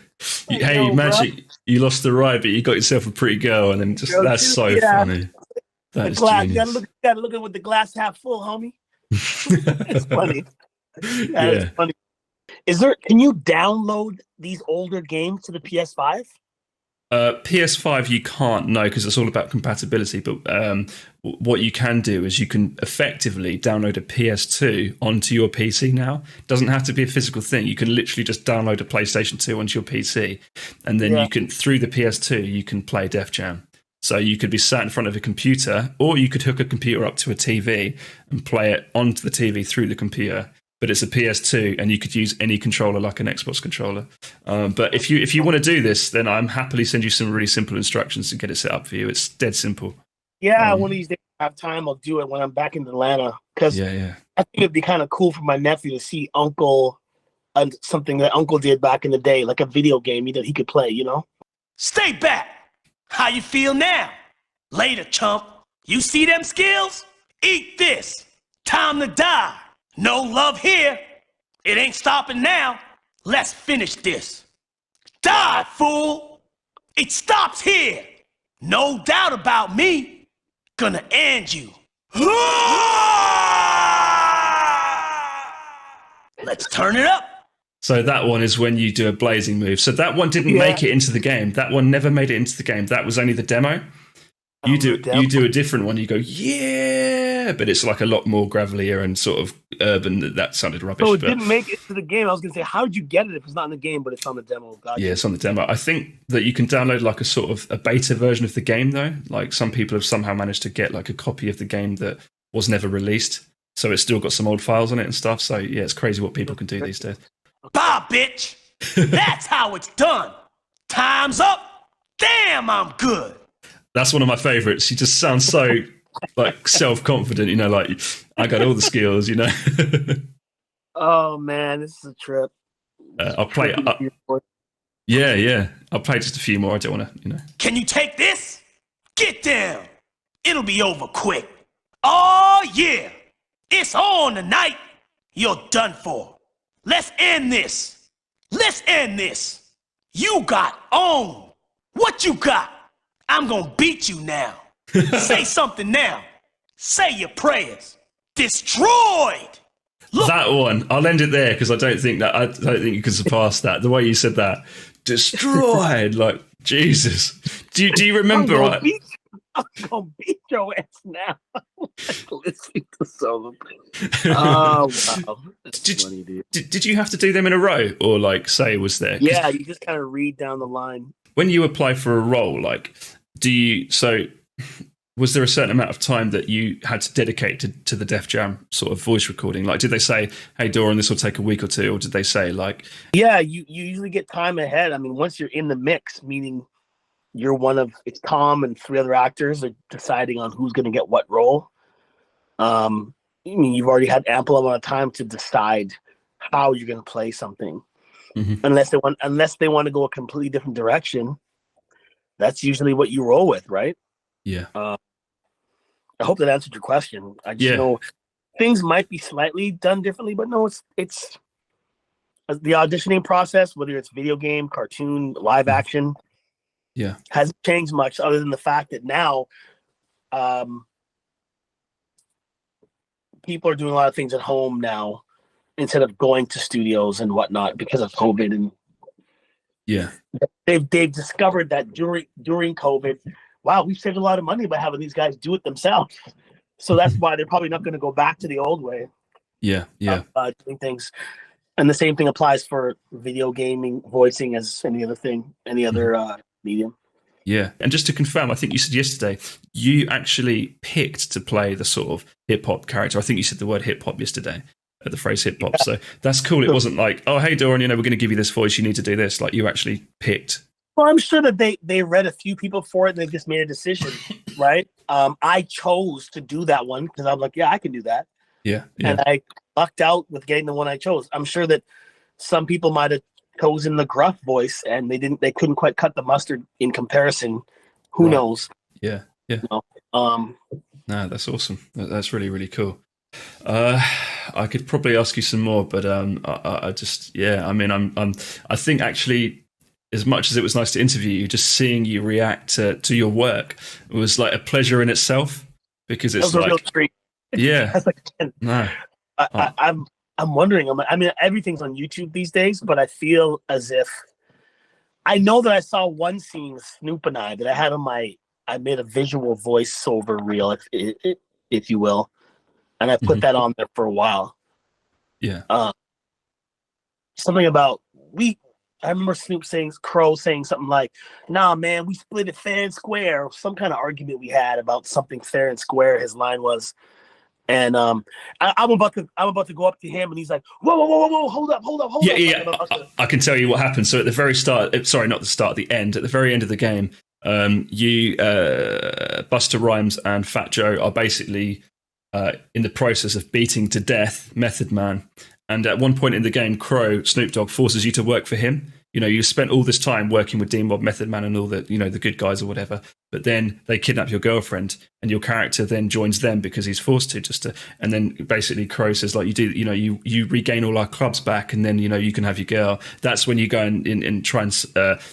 Hey, Magic, You lost the ride, but you got yourself a pretty girl, and then that's so funny. That is glass, genius. you gotta look at it with the glass half full, homie. It's funny. That is funny. Can you download these older games to the PS5? PS5 you can't, no, because it's all about compatibility. But what you can do is you can effectively download a PS2 onto your PC now. It doesn't have to be a physical thing. You can literally just download a PlayStation 2 onto your PC, and then you can, through the PS2, you can play Def Jam. So you could be sat in front of a computer, or you could hook a computer up to a TV and play it onto the TV through the computer. But it's a PS2, and you could use any controller like an Xbox controller. But if you want to do this, then I'm happily send you some really simple instructions to get it set up for you. It's dead simple. Yeah, one of these days I have time, I'll do it when I'm back in Atlanta. Because I think it'd be kind of cool for my nephew to see Uncle and something that Uncle did back in the day, like a video game that he could play, you know? Stay back. How you feel now? Later, chump. You see them skills? Eat this. Time to die. No love here. It ain't stopping now. Let's finish this. Die, fool. It stops here. No doubt about me. Gonna end you. Let's turn it up. So that one is when you do a blazing move. So that one didn't make it into the game. That one never made it into the game. That was only the demo. You do a different one. You go, yeah, but it's like a lot more gravelier and sort of urban. That sounded rubbish. So it didn't make it to the game. I was going to say, how did you get it if it's not in the game, but it's on the demo? Gotcha. Yeah, it's on the demo. I think that you can download like a sort of a beta version of the game, though. Like some people have somehow managed to get like a copy of the game that was never released. So it's still got some old files on it and stuff. So yeah, it's crazy what people can do these days. Bye, bitch. That's how it's done. Time's up. Damn, I'm good. That's one of my favorites. She just sounds so like self-confident, you know, like I got all the skills, you know. Oh man, this is a trip. I'll play. Yeah. I'll play just a few more. I don't want to, you know. Can you take this? Get down. It'll be over quick. Oh yeah. It's on tonight. You're done for. Let's end this. Let's end this. You got owned. What you got? I'm gonna beat you now. Say something now. Say your prayers. Destroyed. Look. That one. I'll end it there because I don't think you can surpass that. The way you said that, destroyed. Like Jesus. Do you remember? I'm gonna beat your ass now. Listening to solo. Oh wow. Did you have to do them in a row or like say was there? Yeah, you just kind of read down the line. When you apply for a role, like was there a certain amount of time that you had to dedicate to the Def Jam sort of voice recording? Like, did they say, hey, Doron, this will take a week or two? Or did they say like... Yeah, you usually get time ahead. I mean, once you're in the mix, meaning it's Tom and 3 other actors are deciding on who's going to get what role. I mean, you've already had ample amount of time to decide how you're going to play something. Mm-hmm. Unless they want to go a completely different direction. That's usually what you roll with, right? Yeah. I hope that answered your question. I just know things might be slightly done differently, but no, it's the auditioning process, whether it's video game, cartoon, live action, hasn't changed much other than the fact that now people are doing a lot of things at home now instead of going to studios and whatnot because of COVID. And they've discovered that during COVID, wow, we've saved a lot of money by having these guys do it themselves. So that's why they're probably not going to go back to the old way. Doing things. And the same thing applies for video gaming, voicing as any other medium. Yeah. And just to confirm, I think you said yesterday, you actually picked to play the sort of hip hop character. I think you said the word hip hop yesterday, the phrase hip hop. So that's cool. It wasn't like, oh, hey, Doron, we're going to give you this voice. You need to do this. Like you actually picked. Well, I'm sure that they read a few people for it and they just made a decision, right? I chose to do that one because I'm like, yeah, I can do that. Yeah. And I lucked out with getting the one I chose. I'm sure that some people might have chosen the gruff voice and they couldn't quite cut the mustard in comparison. Who knows? Yeah. No, that's awesome. That's really, really cool. I could probably ask you some more, but I just, I mean, I think actually as much as it was nice to interview you, just seeing you react to your work was like a pleasure in itself, because it's that was a real treat. yeah, no, I'm wondering. I mean, everything's on YouTube these days, but I feel as if I know that I saw one scene with Snoop and I that I had on I made a visual voiceover reel, if you will, and I put that on there for a while. Yeah. Something about I remember Crow saying something like, "Nah, man, we split it fair and square." Some kind of argument we had about something fair and square. His line was, and I'm about to go up to him, and he's like, "Whoa, hold up." Yeah. I can tell you what happened. So at the very start, sorry, not the start, the end. At the very end of the game, you, Busta Rhymes and Fat Joe are basically in the process of beating to death Method Man. And at one point in the game, Crow, Snoop Dogg, forces you to work for him. You know, you spent all this time working with D-Mob, Method Man, and all the, you know, the good guys or whatever. But then they kidnap your girlfriend, and your character then joins them because he's forced to, and then basically Crow says, like, you regain all our clubs back, and then, you know, you can have your girl. That's when you go and try and,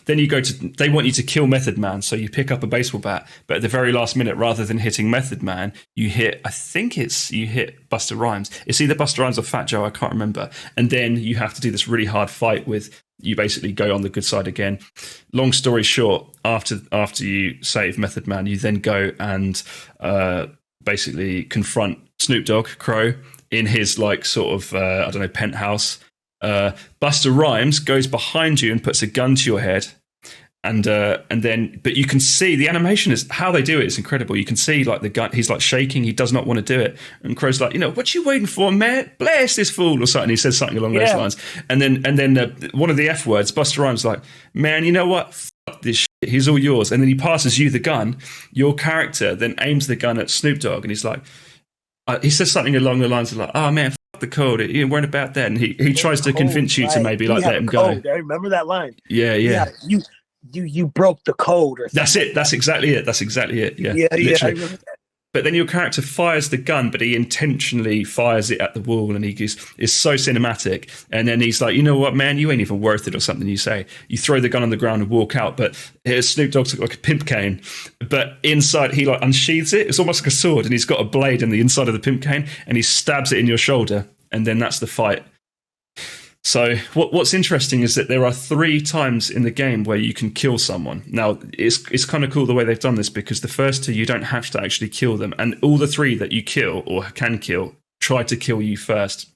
then you go to, they want you to kill Method Man. So you pick up a baseball bat, but at the very last minute, rather than hitting Method Man, you hit Busta Rhymes. It's either Busta Rhymes or Fat Joe, I can't remember. And then you have to do this really hard fight with, you basically go on the good side again. Long story short, after you save Method Man, you then go and basically confront Snoop Dogg, Crow, in his like sort of I don't know, penthouse. Busta Rhymes goes behind you and puts a gun to your head. And then, but you can see the animation is how they do it is incredible. You can see like the gun, he's like shaking. He does not want to do it. And Crow's like, you know, what you waiting for, man? Blast this fool or something. He says something along those lines. And then one of the F words, Busta Rhymes like, man, you know what? Fuck this shit. He's all yours. And then he passes you the gun. Your character then aims the gun at Snoop Dogg, and he's like, he says something along the lines of like, oh man, fuck the code. You weren't about that. And he tries to convince you to maybe like let him go. I remember that line. Yeah. You broke the code, or something. That's it. That's exactly it. Yeah. I remember that. But then your character fires the gun, but he intentionally fires it at the wall, and is so cinematic. And then he's like, you know what, man, you ain't even worth it, or something. You say, you throw the gun on the ground and walk out. But here's Snoop Dogg's like a pimp cane, but inside he like unsheathes it. It's almost like a sword, and he's got a blade in the inside of the pimp cane, and he stabs it in your shoulder, and then that's the fight. So what's interesting is that there are 3 times in the game where you can kill someone. Now, it's kind of cool the way they've done this, because the first 2 you don't have to actually kill them. And all the 3 that you kill or can kill try to kill you first.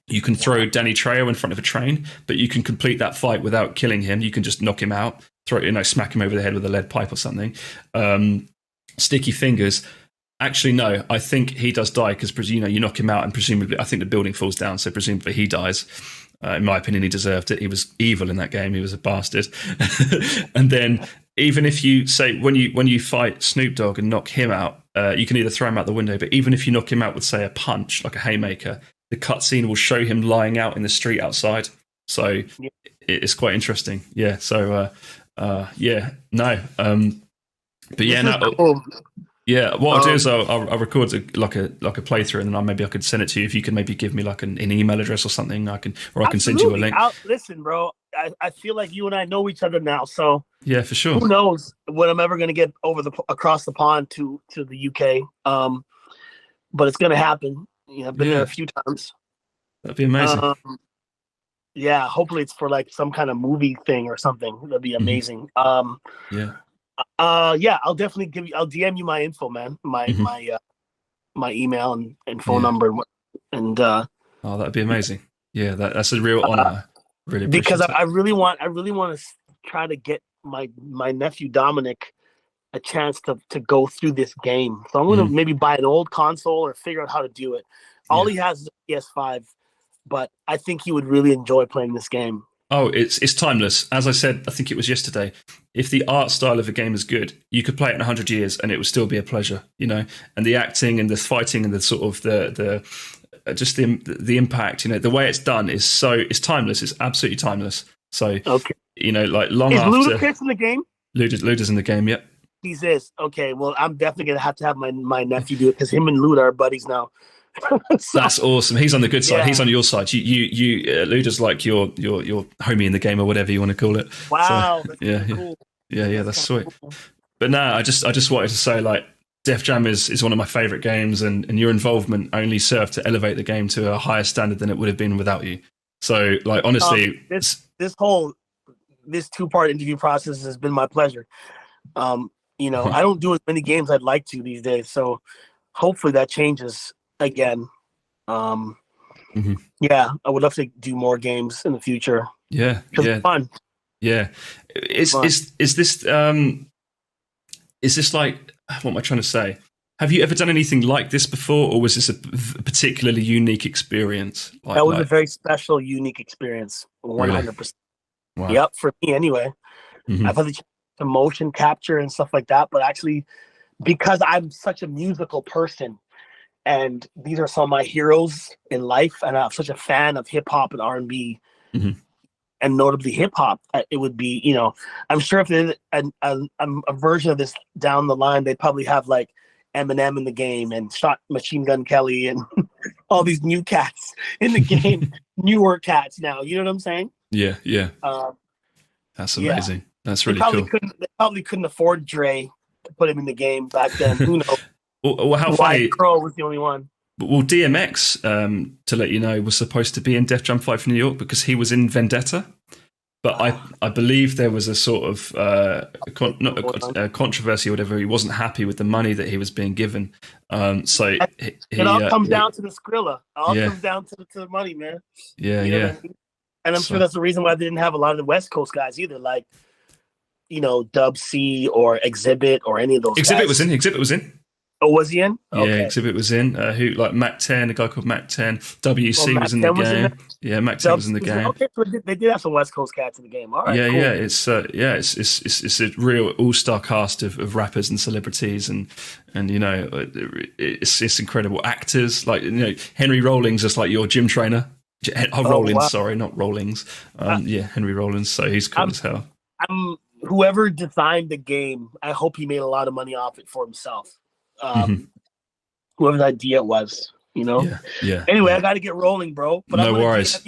You can throw Danny Trejo in front of a train, but you can complete that fight without killing him. You can just knock him out, smack him over the head with a lead pipe or something. Sticky Fingers. Actually, no, I think he does die because, you knock him out and presumably, I think the building falls down, so presumably he dies. In my opinion, he deserved it. He was evil in that game. He was a bastard. And then even if you say, when you fight Snoop Dogg and knock him out, you can either throw him out the window, but even if you knock him out with, say, a punch, like a haymaker, the cutscene will show him lying out in the street outside. So it's quite interesting. Yeah. So, but yeah, no. Yeah, what I'll do is I'll record a playthrough, and then maybe I could send it to you. If you can maybe give me like an email address or something, I can send you a link. Listen, bro, I feel like you and I know each other now, so yeah, for sure. Who knows when I'm ever going to get across the pond to the UK? But it's going to happen. I've been there a few times. That'd be amazing. Yeah, hopefully it's for like some kind of movie thing or something. That'd be amazing. Yeah. I'll definitely I'll DM you my info, man. My email and phone number and that'd be amazing. Yeah, that's a real honor. Really, because I really want to try to get my nephew Dominic a chance to go through this game. So I'm gonna maybe buy an old console or figure out how to do it. All he has is a PS5, but I think he would really enjoy playing this game. Oh, it's timeless. As I said, I think it was yesterday. If the art style of a game is good, you could play it in 100 years and it would still be a pleasure, And the acting and the fighting and the sort of the impact, the way it's done is it's timeless. It's absolutely timeless. So, okay. Like long is after. Is Ludacris in the game? Luda's in the game, yep. He is. Okay, well, I'm definitely going to have my nephew do it because him and Luda are buddies now. So, That's awesome. He's on the good side. Yeah. He's on your side. Luda's like your homie in the game or whatever you want to call it. wow, So, that's yeah, kinda yeah, cool. that's kinda sweet. cool. But no, I just wanted to say, like, Def Jam is one of my favorite games, and your involvement only served to elevate the game to a higher standard than it would have been without you. So, like, honestly, this 2-part interview process has been my pleasure. You know, I don't do as many games I'd like to these days, so hopefully that changes again. Yeah, I would love to do more games in the future. yeah, It's fun. yeah. Is this like, what am I trying to say? Have you ever done anything like this before, or was this a particularly unique experience? That was a very special, unique experience. 100%. Really? Wow. Yep, for me anyway. I've had the motion capture and stuff like that, but actually, because I'm such a musical person, and these are some of my heroes in life, and I'm such a fan of hip hop and R&B, and notably hip hop, it would be, you know, I'm sure if there's a version of this down the line, they'd probably have like Eminem in the game and Shot Machine Gun Kelly and all these new cats in the game, newer cats now. You know what I'm saying? Yeah, yeah. That's amazing. Yeah. That's really cool. They probably couldn't afford Dre to put him in the game back then. Who knows? Well, how funny. Crow was the only one. Well, DMX, to let you know, was supposed to be in Def Jam 5 for New York because he was in Vendetta. But I believe there was a sort of controversy or whatever. He wasn't happy with the money that he was being given. So it all comes down to the Skrilla. It all comes down to the money, man. Yeah, you know what I mean? And I'm sure that's the reason why they didn't have a lot of the West Coast guys either, like, you know, Dub C or Exhibit or any of those Exhibit guys. Exhibit was in. Oh, was he in? Okay. Yeah, Exhibit was in. Who, like Mac 10, a guy called Mac 10. WC was in the game. Yeah, Mac 10 was in the game. Okay, so they did have some West Coast cats in the game. All right, yeah, cool. It's a real all-star cast of rappers and celebrities, and you know, it's incredible actors. Like, you know, Henry Rollins, just like your gym trainer. Rollins, wow. Sorry, not Rollins. Henry Rollins. So he's cool as hell. Whoever designed the game, I hope he made a lot of money off it for himself. Whoever the idea was, you know. Yeah. Anyway, I got to get rolling, bro. But no worries.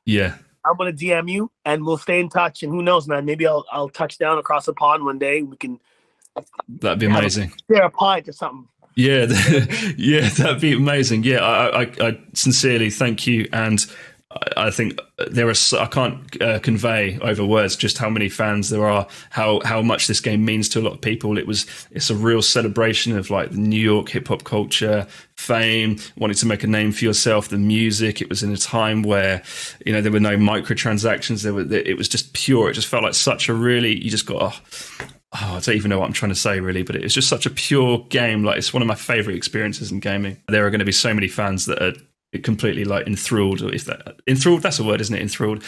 Yeah. I'm gonna DM you, and we'll stay in touch. And who knows, man? Maybe I'll touch down across the pond one day. We can. That'd be amazing. Share a pint or something. Yeah, yeah, that'd be amazing. Yeah, I sincerely thank you, and I think I can't convey over words just how many fans there are, how much this game means to a lot of people. It's a real celebration of like the New York hip hop culture, fame, wanting to make a name for yourself, the music. It was in a time where, you know, there were no microtransactions. It was just pure. It just felt like such a really, you just got I don't even know what I'm trying to say, really, but it's just such a pure game. Like, it's one of my favorite experiences in gaming. There are going to be so many fans that are completely like enthralled, or if that enthralled, that's a word, isn't it? Enthralled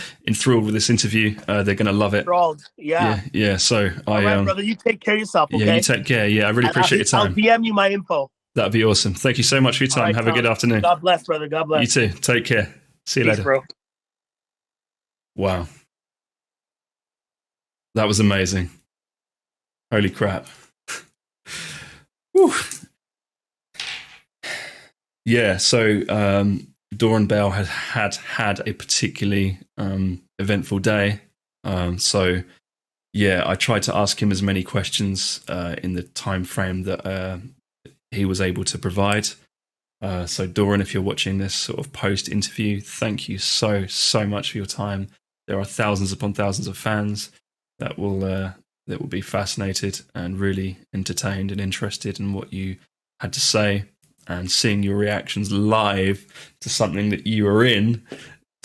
with this interview. They're going to love it. Enthralled, yeah. So all right, brother, you take care of yourself. Okay? Yeah, you take care. Yeah, I really appreciate your time. I'll DM you my info. That'd be awesome. Thank you so much for your time. Right, have a good afternoon. God bless, brother. God bless. You too. Take care. See you later, bro. Wow, that was amazing. Holy crap. Whew. Yeah, so Doron Bell had a particularly eventful day. So yeah, I tried to ask him as many questions in the time frame that he was able to provide. So Doron, if you're watching this sort of post-interview, thank you so much for your time. There are thousands upon thousands of fans that will be fascinated and really entertained and interested in what you had to say, and seeing your reactions live to something that you were in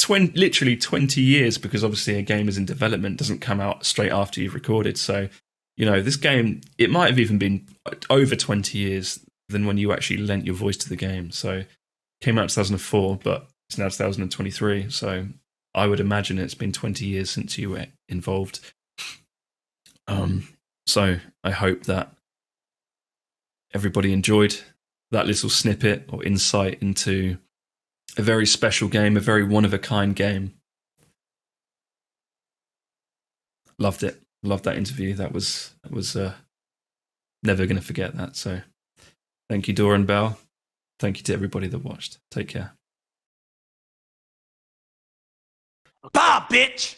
literally 20 years, because obviously a game is in development, doesn't come out straight after you've recorded. So, you know, this game, it might have even been over 20 years than when you actually lent your voice to the game. So it came out in 2004, but it's now 2023. So I would imagine it's been 20 years since you were involved. So I hope that everybody enjoyed that little snippet or insight into a very special game, a very one-of-a-kind game. Loved it. Loved that interview. That was never going to forget that. So thank you, Doron Bell. Thank you to everybody that watched. Take care. Bye, bitch!